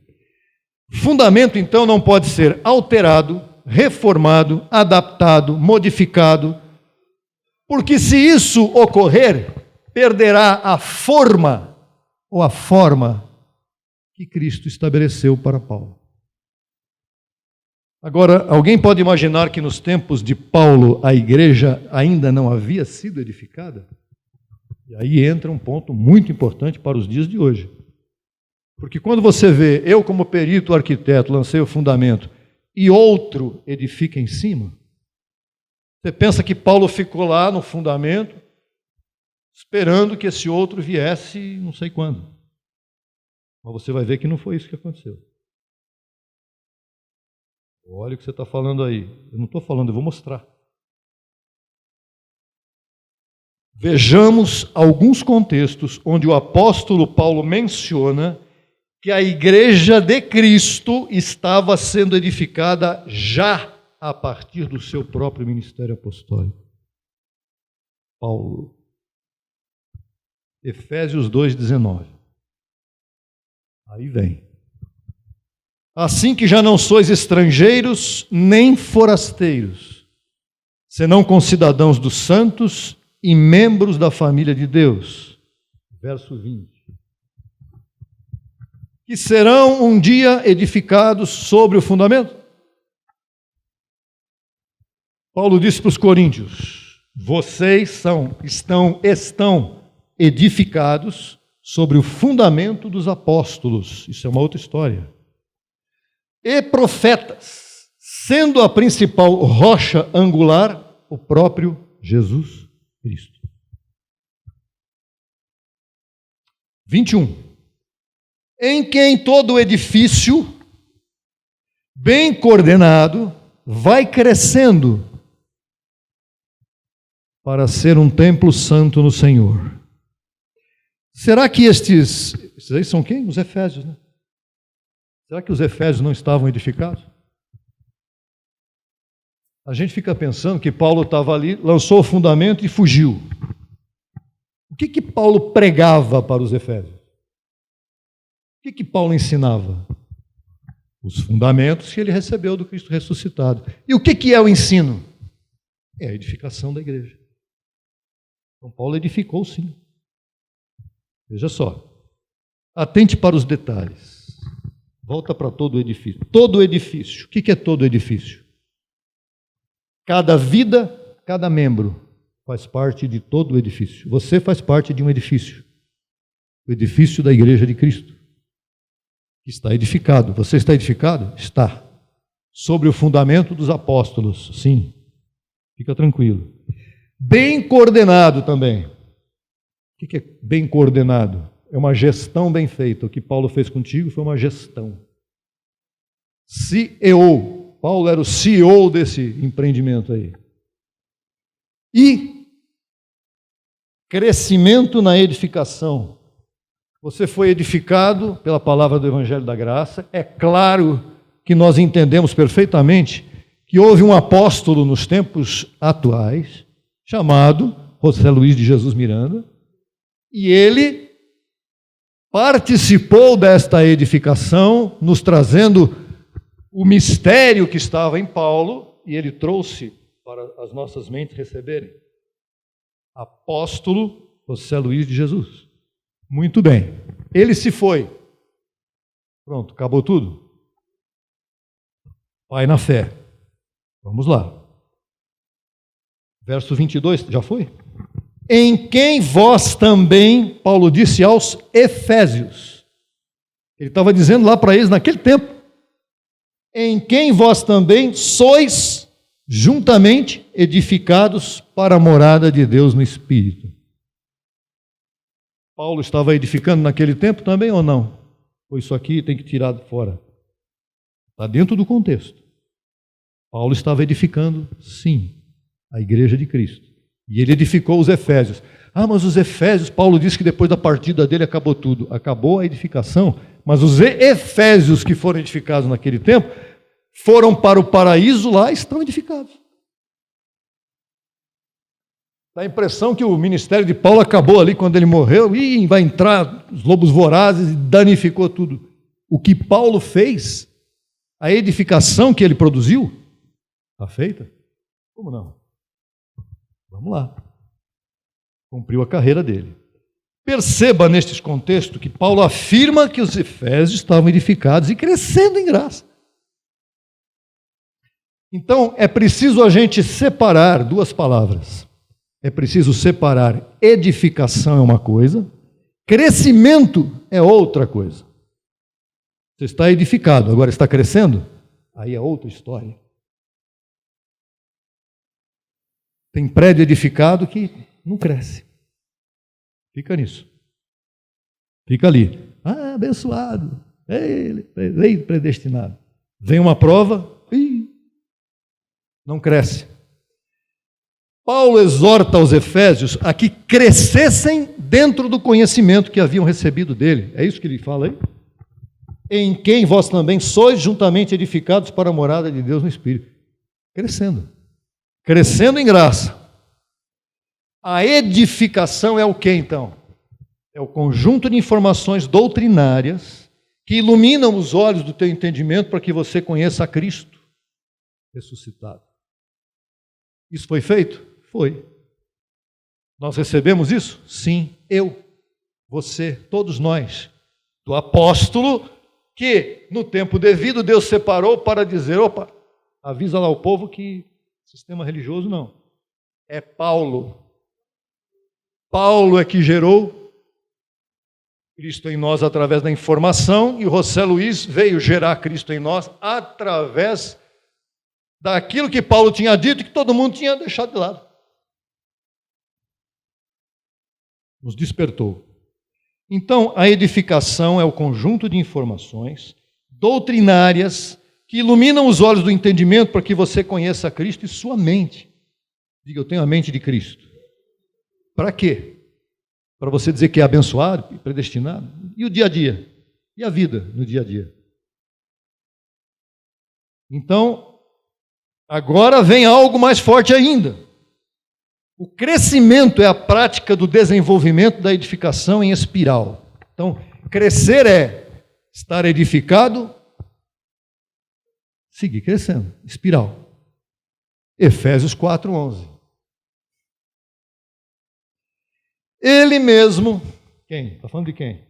Fundamento, então, não pode ser alterado, reformado, adaptado, modificado, porque se isso ocorrer, perderá a forma que Cristo estabeleceu para Paulo. Agora, alguém pode imaginar que nos tempos de Paulo a igreja ainda não havia sido edificada? E aí entra um ponto muito importante para os dias de hoje. Porque quando você vê, eu como perito arquiteto lancei o fundamento e outro edifica em cima, você pensa que Paulo ficou lá no fundamento esperando que esse outro viesse não sei quando. Mas você vai ver que não foi isso que aconteceu. Olha o que você está falando aí. Eu não estou falando, eu vou mostrar. Vejamos alguns contextos onde o apóstolo Paulo menciona que a igreja de Cristo estava sendo edificada já a partir do seu próprio ministério apostólico. Paulo. Efésios 2,19. Aí vem. Assim que já não sois estrangeiros nem forasteiros, senão concidadãos dos santos e membros da família de Deus. Verso 20. Que serão um dia edificados sobre o fundamento. Paulo disse para os coríntios: vocês estão edificados sobre o fundamento dos apóstolos. Isso é uma outra história. E profetas, sendo a principal rocha angular o próprio Jesus Cristo. 21. Em quem todo o edifício, bem coordenado, vai crescendo para ser um templo santo no Senhor. Será que esses aí são quem? Os efésios, né? Será que os efésios não estavam edificados? A gente fica pensando que Paulo estava ali, lançou o fundamento e fugiu. O que Paulo pregava para os efésios? O que Paulo ensinava? Os fundamentos que ele recebeu do Cristo ressuscitado. E o que é o ensino? É a edificação da igreja. Então Paulo edificou sim. Veja só. Atente para os detalhes. Volta para todo o edifício. Todo o edifício. O que é todo o edifício? Cada vida, cada membro faz parte de todo o edifício. Você faz parte de um edifício. O edifício da Igreja de Cristo. Que está edificado. Você está edificado? Está. Sobre o fundamento dos apóstolos. Sim. Fica tranquilo. Bem coordenado também. O que é bem coordenado? É uma gestão bem feita. O que Paulo fez contigo foi uma gestão. CEO. Paulo era o CEO desse empreendimento aí. E crescimento na edificação. Você foi edificado pela palavra do Evangelho da Graça. É claro que nós entendemos perfeitamente que houve um apóstolo nos tempos atuais, chamado José Luiz de Jesus Miranda, e ele participou desta edificação, nos trazendo o mistério que estava em Paulo, e ele trouxe para as nossas mentes receberem. Apóstolo José Luiz de Jesus. Muito bem. Ele se foi. Pronto, acabou tudo? Pai na fé. Vamos lá. Verso 22, já foi? Em quem vós também, Paulo disse aos Efésios. Ele estava dizendo lá para eles naquele tempo. Em quem vós também sois juntamente edificados para a morada de Deus no Espírito. Paulo estava edificando naquele tempo também ou não? Ou isso aqui tem que tirar de fora? Está dentro do contexto. Paulo estava edificando, sim, a igreja de Cristo. E ele edificou os Efésios. Ah, mas os Efésios, Paulo disse que depois da partida dele acabou tudo. Acabou a edificação, mas os Efésios que foram edificados naquele tempo, foram para o paraíso lá e estão edificados. Dá a impressão que o ministério de Paulo acabou ali quando ele morreu e vai entrar os lobos vorazes e danificou tudo. O que Paulo fez, a edificação que ele produziu, está feita? Como não? Vamos lá. Cumpriu a carreira dele. Perceba neste contexto que Paulo afirma que os Efésios estavam edificados e crescendo em graça. Então, é preciso a gente separar duas palavras. É preciso separar edificação é uma coisa, crescimento é outra coisa. Você está edificado, agora está crescendo? Aí é outra história. Tem prédio edificado que não cresce. Fica nisso. Fica ali. Ah, abençoado. Lei predestinado. Vem uma prova, não cresce. Paulo exorta aos Efésios a que crescessem dentro do conhecimento que haviam recebido dele. É isso que ele fala aí? Em quem vós também sois juntamente edificados para a morada de Deus no Espírito. Crescendo. Crescendo em graça. A edificação é o que então? É o conjunto de informações doutrinárias que iluminam os olhos do teu entendimento para que você conheça a Cristo ressuscitado. Isso foi feito? Foi. Nós recebemos isso? Sim. Eu, você, todos nós. Do apóstolo que, no tempo devido, Deus separou para dizer, opa, avisa lá o povo que sistema religioso não. É Paulo. Paulo é que gerou Cristo em nós através da informação e o José Luiz veio gerar Cristo em nós através daquilo que Paulo tinha dito e que todo mundo tinha deixado de lado. Nos despertou. Então, a edificação é o conjunto de informações doutrinárias que iluminam os olhos do entendimento para que você conheça a Cristo e sua mente. Diga, eu tenho a mente de Cristo. Para quê? Para você dizer que é abençoado e predestinado? E o dia a dia? E a vida no dia a dia? Então, agora vem algo mais forte ainda. O crescimento é a prática do desenvolvimento da edificação em espiral. Então, crescer é estar edificado, seguir crescendo, espiral. Efésios 4:11. Ele mesmo, Quem? Está falando de quem?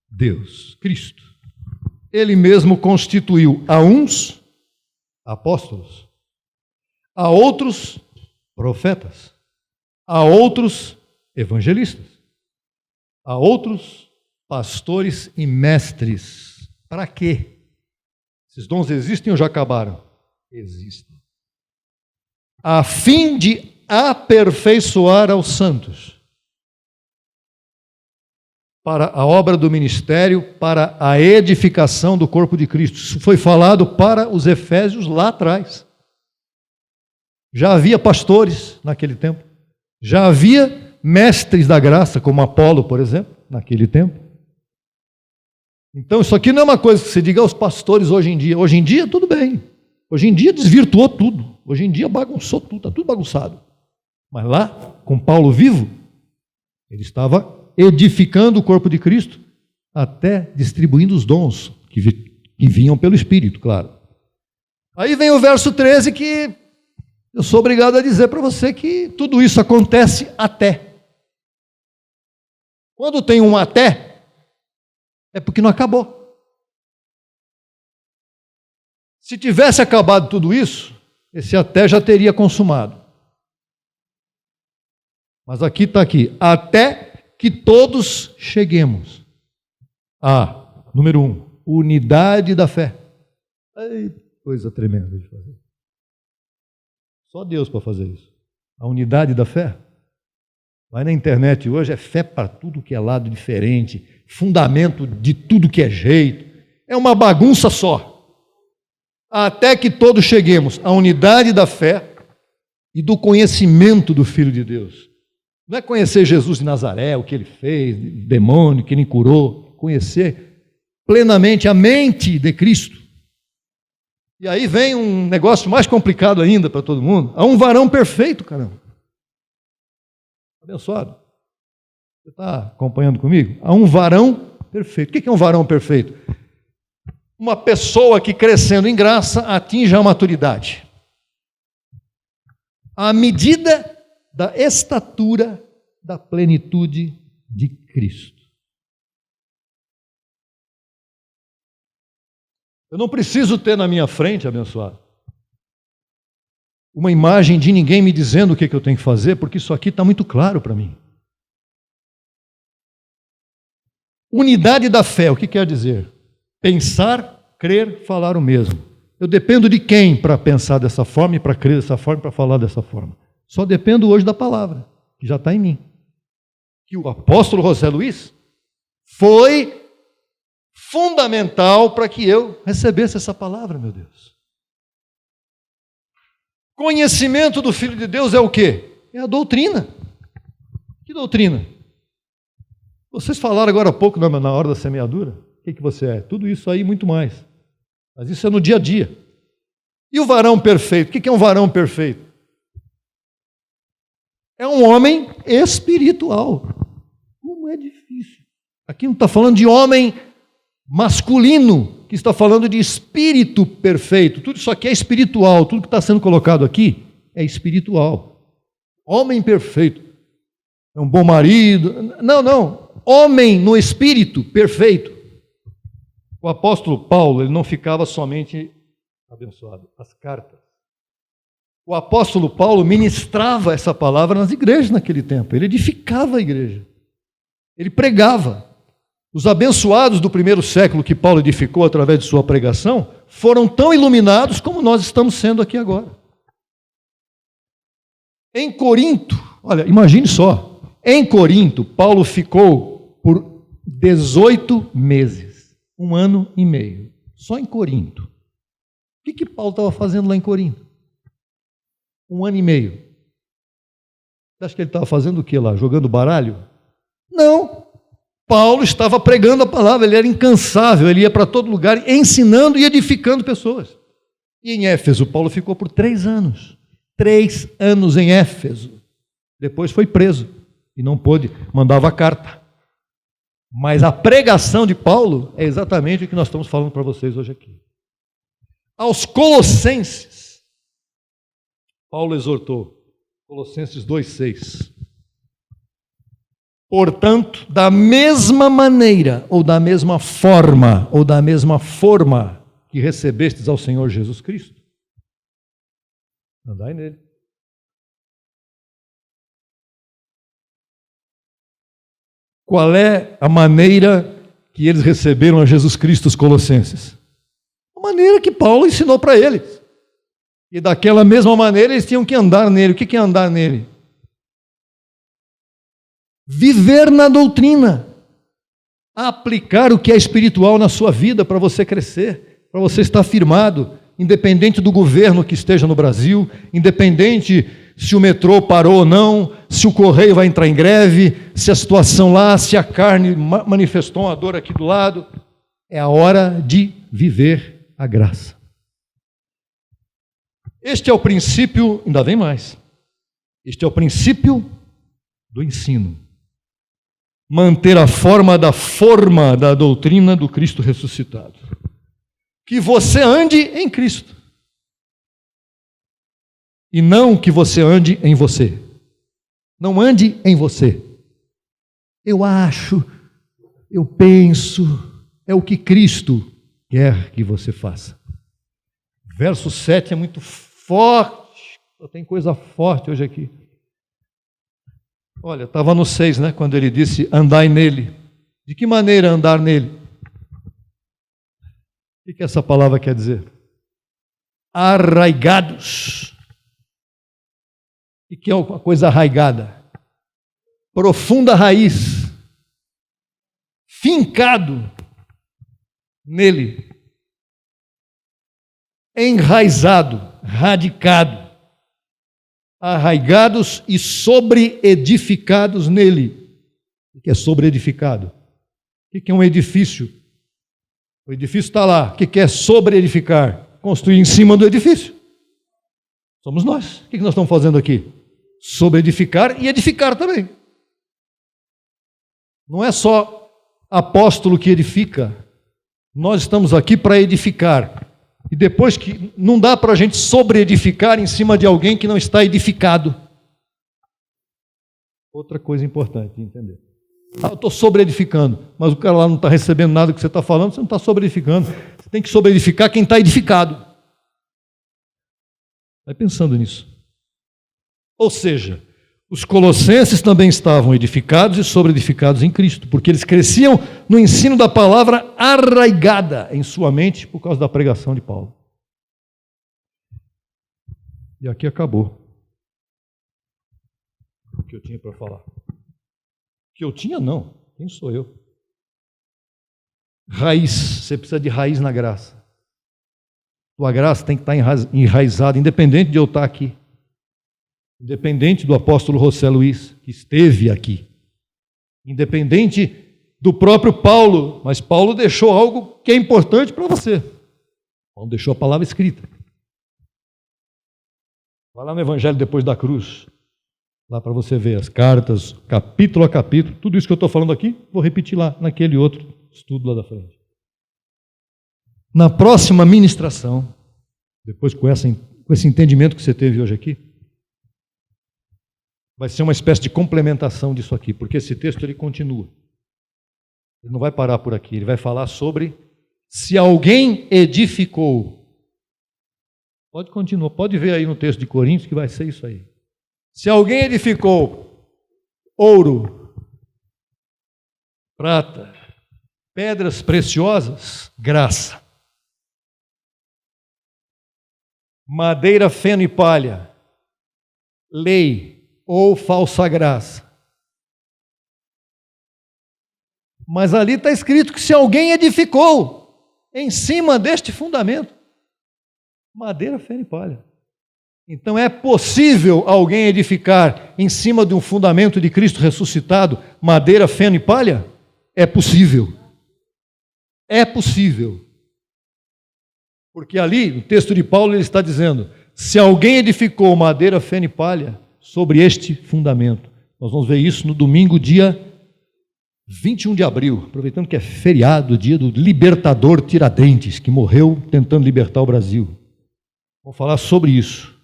Deus, Cristo. Ele mesmo constituiu a uns apóstolos, a outros profetas, a outros evangelistas, a outros pastores e mestres. Para quê? Esses dons existem ou já acabaram? Existem. A fim de aperfeiçoar aos santos, para a obra do ministério, para a edificação do corpo de Cristo. Isso foi falado para os efésios lá atrás. Já havia pastores naquele tempo. Já havia mestres da graça, como Apolo, por exemplo, naquele tempo. Então isso aqui não é uma coisa que se diga aos pastores hoje em dia. Hoje em dia tudo bem. Hoje em dia desvirtuou tudo. Hoje em dia bagunçou tudo, está tudo bagunçado. Mas lá, com Paulo vivo, ele estava edificando o corpo de Cristo, até distribuindo os dons que vinham pelo Espírito, claro. Aí vem o verso 13, que eu sou obrigado a dizer para você que tudo isso acontece até. Quando tem um até, é porque não acabou. Se tivesse acabado tudo isso, esse até já teria consumado. Mas aqui está aqui, até que todos cheguemos a, número 1, unidade da fé. Ai, coisa tremenda de fazer. Só Deus para fazer isso. A unidade da fé. Vai na internet hoje, é fé para tudo que é lado diferente, fundamento de tudo que é jeito. É uma bagunça só. Até que todos cheguemos à unidade da fé e do conhecimento do Filho de Deus. Não é conhecer Jesus de Nazaré, o que ele fez, o demônio que ele curou, conhecer plenamente a mente de Cristo. E aí vem um negócio mais complicado ainda para todo mundo. Há um varão perfeito, caramba. Abençoado. Você está acompanhando comigo? Há um varão perfeito. O que é um varão perfeito? Uma pessoa que crescendo em graça atinge a maturidade. À medida da estatura da plenitude de Cristo. Eu não preciso ter na minha frente, abençoado, uma imagem de ninguém me dizendo o que eu tenho que fazer, porque isso aqui está muito claro para mim. Unidade da fé, o que quer dizer? Pensar, crer, falar o mesmo. Eu dependo de quem para pensar dessa forma e para crer dessa forma e para falar dessa forma? Só dependo hoje da palavra, que já está em mim. Que o apóstolo José Luiz foi fundamental para que eu recebesse essa palavra, meu Deus. Conhecimento do Filho de Deus é o quê? É a doutrina. Que doutrina? Vocês falaram agora há pouco, na hora da semeadura, o que você é? Tudo isso aí e muito mais. Mas isso é no dia a dia. E o varão perfeito? O que é um varão perfeito? É um homem espiritual. Como é difícil. Aqui não está falando de homem masculino, que está falando de espírito perfeito. Tudo isso aqui é espiritual. Tudo que está sendo colocado aqui é espiritual. Homem perfeito. É um bom marido. Não. Homem no espírito perfeito. O apóstolo Paulo, ele não ficava somente, abençoado, as cartas. O apóstolo Paulo ministrava essa palavra nas igrejas naquele tempo. Ele edificava a igreja. Ele pregava. Os abençoados do primeiro século que Paulo edificou através de sua pregação foram tão iluminados como nós estamos sendo aqui agora. Em Corinto, olha, imagine só. Em Corinto, Paulo ficou por 18 meses. 1 ano e meio. Só em Corinto. O que Paulo estava fazendo lá em Corinto? 1 ano e meio. Você acha que ele estava fazendo o que lá? Jogando baralho? Não. Paulo estava pregando a palavra, ele era incansável, ele ia para todo lugar ensinando e edificando pessoas. E em Éfeso, Paulo ficou por 3 anos. 3 anos em Éfeso. Depois foi preso e não pôde, mandava carta. Mas a pregação de Paulo é exatamente o que nós estamos falando para vocês hoje aqui. Aos Colossenses, Paulo exortou, Colossenses 2,6. Portanto, da mesma maneira, ou da mesma forma, que recebestes ao Senhor Jesus Cristo, andai nele. Qual é a maneira que eles receberam a Jesus Cristo, os colossenses? A maneira que Paulo ensinou para eles. E daquela mesma maneira eles tinham que andar nele. O que é andar nele? Viver na doutrina. Aplicar o que é espiritual na sua vida para você crescer, para você estar firmado, independente do governo que esteja no Brasil, independente se o metrô parou ou não, se o correio vai entrar em greve, se a situação lá, se a carne manifestou uma dor aqui do lado. É a hora de viver a graça. Este é o princípio, ainda vem mais, este é o princípio do ensino. Manter a forma da doutrina do Cristo ressuscitado. Que você ande em Cristo. E não que você ande em você. Não ande em você. Eu acho, eu penso, é o que Cristo quer que você faça. Verso 7 é muito forte. Tem coisa forte hoje aqui. Olha, estava no 6, né? Quando ele disse, andai nele. De que maneira andar nele? O que essa palavra quer dizer? Arraigados. O que é uma coisa arraigada? Profunda raiz. Fincado nele. Enraizado, radicado. Arraigados e sobreedificados nele. O que é sobreedificado? O que é um edifício? O edifício está lá. O que é sobreedificar? Construir em cima do edifício. Somos nós. O que nós estamos fazendo aqui? Sobreedificar e edificar também. Não é só apóstolo que edifica. Nós estamos aqui para edificar. E depois que não dá para a gente sobreedificar em cima de alguém que não está edificado. Outra coisa importante de entender. Eu estou sobreedificando, mas o cara lá não está recebendo nada do que você está falando, você não está sobreedificando. Você tem que sobreedificar quem está edificado. Vai pensando nisso. Ou seja, os colossenses também estavam edificados e sobreedificados em Cristo, porque eles cresciam no ensino da palavra arraigada em sua mente por causa da pregação de Paulo. E aqui acabou o que eu tinha para falar. O que eu tinha, não. Quem sou eu? Raiz. Você precisa de raiz na graça. Tua graça tem que estar enraizada, independente de eu estar aqui. Independente do apóstolo José Luiz, que esteve aqui. Independente do próprio Paulo, mas Paulo deixou algo que é importante para você. Paulo deixou a palavra escrita. Vai lá no Evangelho depois da cruz, lá para você ver as cartas, capítulo a capítulo, tudo isso que eu estou falando aqui, vou repetir lá, naquele outro estudo lá da frente. Na próxima ministração, depois com esse entendimento que você teve hoje aqui, vai ser uma espécie de complementação disso aqui, porque esse texto ele continua. Ele não vai parar por aqui, ele vai falar sobre se alguém edificou. Pode continuar, pode ver aí no texto de Coríntios que vai ser isso aí. Se alguém edificou ouro, prata, pedras preciosas, graça. Madeira, feno e palha, lei ou falsa graça. Mas ali está escrito que se alguém edificou em cima deste fundamento, madeira, feno e palha. Então é possível alguém edificar em cima de um fundamento de Cristo ressuscitado, madeira, feno e palha? É possível. É possível. Porque ali, no texto de Paulo, ele está dizendo, se alguém edificou madeira, feno e palha sobre este fundamento. Nós vamos ver isso no domingo, dia 21 de abril, aproveitando que é feriado, dia do libertador Tiradentes, que morreu tentando libertar o Brasil. Vamos falar sobre isso.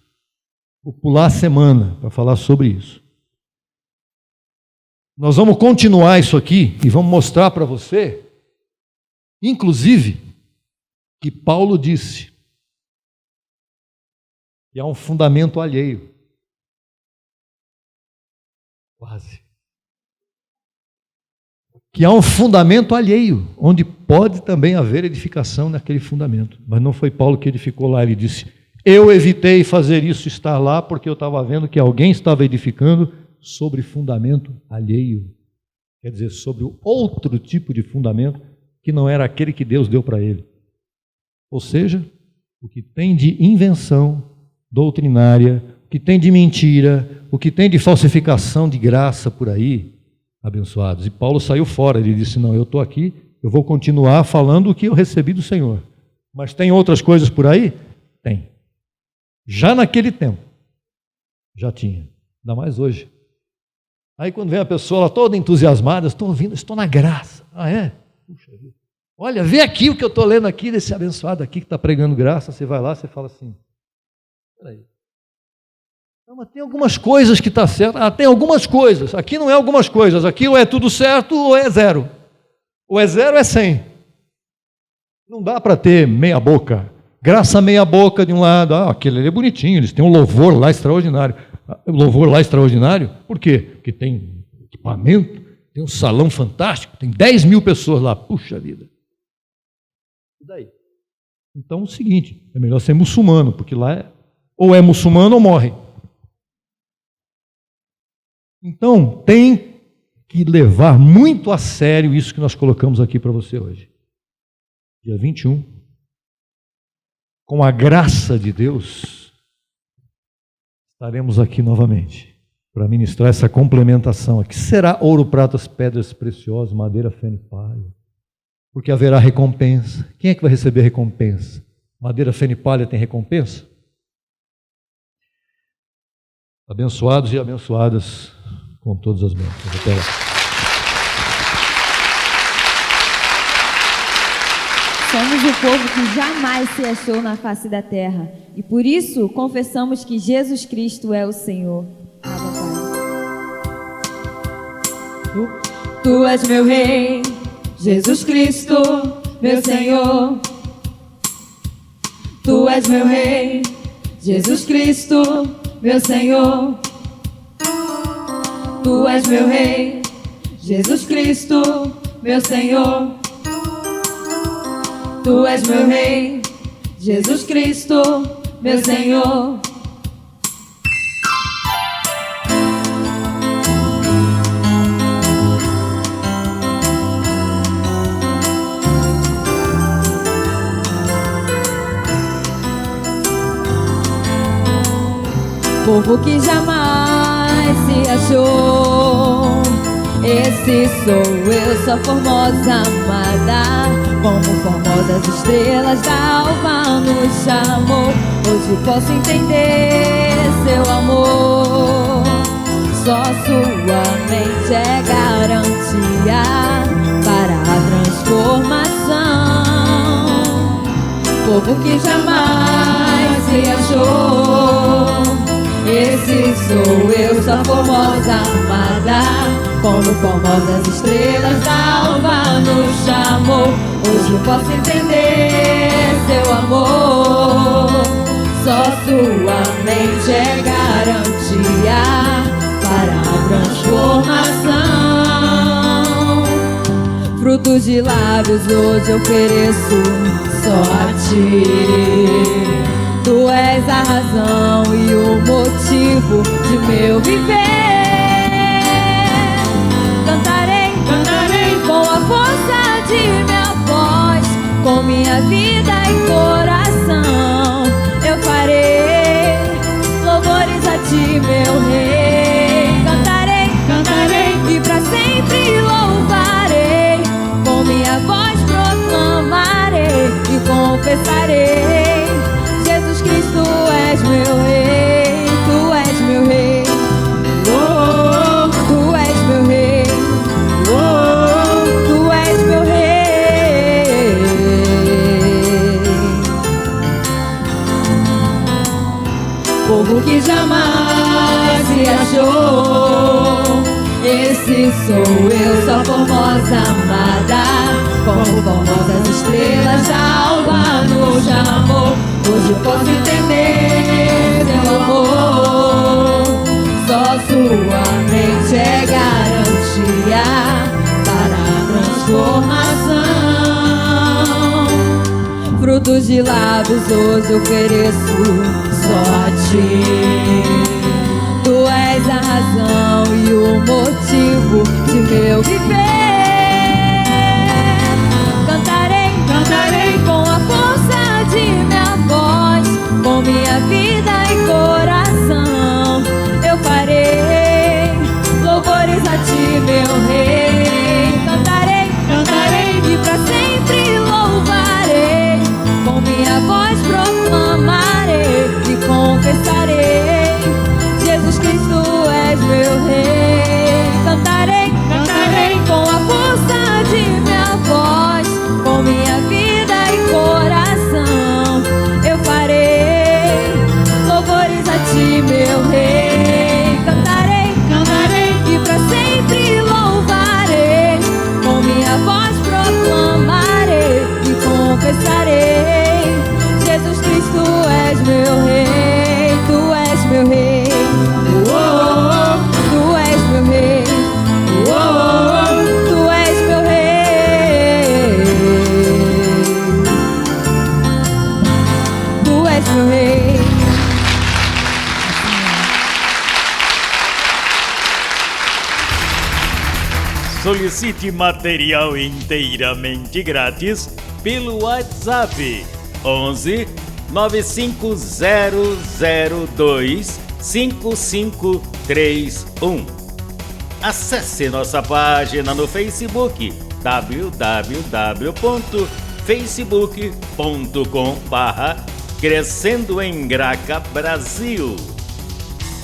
Vou pular a semana para falar sobre isso. Nós vamos continuar isso aqui e vamos mostrar para você, inclusive, que Paulo disse que há um fundamento alheio. Quase. Que há um fundamento alheio, onde pode também haver edificação naquele fundamento. Mas não foi Paulo que edificou lá, ele disse: eu evitei fazer isso, estar lá, porque eu estava vendo que alguém estava edificando sobre fundamento alheio. Quer dizer, sobre outro tipo de fundamento que não era aquele que Deus deu para ele. Ou seja, o que tem de invenção doutrinária, o que tem de mentira, o que tem de falsificação de graça por aí, abençoados. E Paulo saiu fora, ele disse: não, eu estou aqui, eu vou continuar falando o que eu recebi do Senhor. Mas tem outras coisas por aí? Tem. Já naquele tempo, já tinha, ainda mais hoje. Aí quando vem a pessoa lá toda entusiasmada, estou ouvindo, estou na graça. Ah, é? Puxa vida. Olha, vê aqui o que eu estou lendo aqui, desse abençoado aqui que está pregando graça. Você vai lá, você fala assim: peraí. Não, mas tem algumas coisas que está certo. Ah, tem algumas coisas. Aqui não é algumas coisas. Aqui ou é tudo certo ou é zero. Ou é zero ou é 100. Não dá para ter meia boca. Graça meia boca de um lado. Ah, aquele ali é bonitinho. Eles têm um louvor lá extraordinário. Louvor lá extraordinário? Por quê? Porque tem equipamento, tem um salão fantástico, tem 10 mil pessoas lá. Puxa vida. E daí? Então é o seguinte, é melhor ser muçulmano, porque lá ou é muçulmano ou morre. Então tem que levar muito a sério isso que nós colocamos aqui para você hoje. Dia 21, com a graça de Deus, estaremos aqui novamente para ministrar essa complementação aqui. Será ouro, pratas, pedras preciosas, madeira, feno e palha. Porque haverá recompensa. Quem é que vai receber recompensa? Madeira, feno e palha tem recompensa? Abençoados e abençoadas com todas as bênçãos. Até lá. Somos o povo que jamais se achou na face da terra. E por isso confessamos que Jesus Cristo é o Senhor. Tu és meu Rei, Jesus Cristo, meu Senhor. Tu és meu Rei, Jesus Cristo, meu Senhor. Tu és meu Rei, Jesus Cristo, meu Senhor. Tu és meu Rei, Jesus Cristo, meu Senhor. Povo que jamais se achou, esse sou eu, sua formosa amada, como formosas estrelas da alva nos chamou. Hoje posso entender seu amor, só sua mente é garantia para a transformação. Povo que jamais se achou, esse sou eu, sua formosa amada, como formosas estrelas da alva nos chamou. Hoje posso entender seu amor, só sua mente é garantia para a transformação. Frutos de lábios hoje ofereço só a ti. Tu és a razão e o motivo de meu viver. Cantarei, cantarei com a força de minha voz, com minha vida e coração. Eu farei louvores a ti, meu Rei. Cantarei, cantarei e pra sempre louvarei. Com minha voz proclamarei e confessarei: Cristo, tu és meu Rei, tu és meu Rei, oh, tu és meu Rei, oh, tu és meu Rei. sou eu, só formosa amada, como formosas estrelas da alva nos amor. Hoje eu posso entender seu amor, só sua mente é garantia para a transformação. Frutos de lábios hoje ofereço só a ti. Tu és a razão e o motivo de meu viver. Cantarei, cantarei com a força de minha voz, com minha vida e coração. Eu farei louvores a ti, meu rei. Cantarei, cantarei e pra sempre louvarei. Com minha voz proclamarei e confessarei: Jesus Cristo és meu rei. Cantarei, cantarei com a força de minha voz, com minha vida e coração. Eu farei louvores a ti, meu rei. Cantarei, cantarei e pra sempre louvarei. Com minha voz proclamarei e confessarei: Jesus Cristo és meu rei. Tu és meu rei. Tu és meu rei, tu és meu rei, tu és meu rei. Solicite material inteiramente grátis pelo WhatsApp 11 95002 5531. Acesse nossa página no Facebook www.facebook.com/Crescendo em Graca Brasil.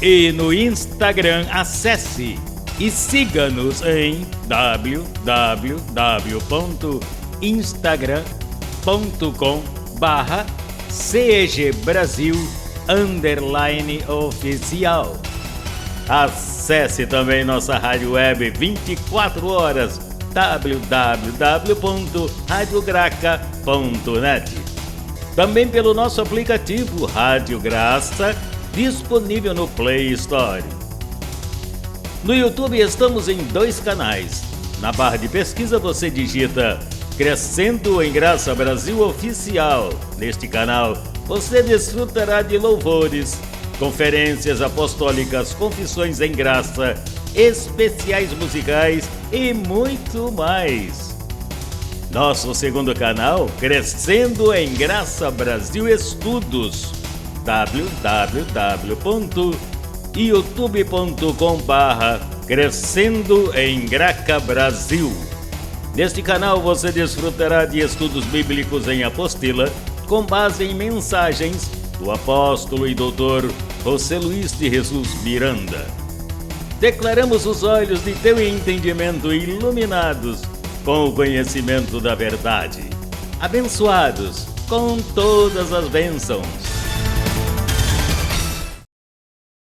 E no Instagram acesse e siga-nos em www.instagram.com/CEGBrasil_oficial. Acesse também nossa rádio web 24 horas www.radiograca.net. Também pelo nosso aplicativo Rádio Graça, disponível no Play Store. No YouTube estamos em 2 canais. Na barra de pesquisa você digita Crescendo em Graça Brasil Oficial. Neste canal você desfrutará de louvores, conferências apostólicas, confissões em graça, especiais musicais e muito mais. Nosso segundo canal, Crescendo em Graça Brasil Estudos, www.youtube.com/Crescendo em Graca Brasil. Neste canal você desfrutará de estudos bíblicos em apostila, com base em mensagens do apóstolo e doutor José Luiz de Jesus Miranda. Declaramos os olhos de teu entendimento iluminados com o conhecimento da verdade, abençoados com todas as bênçãos.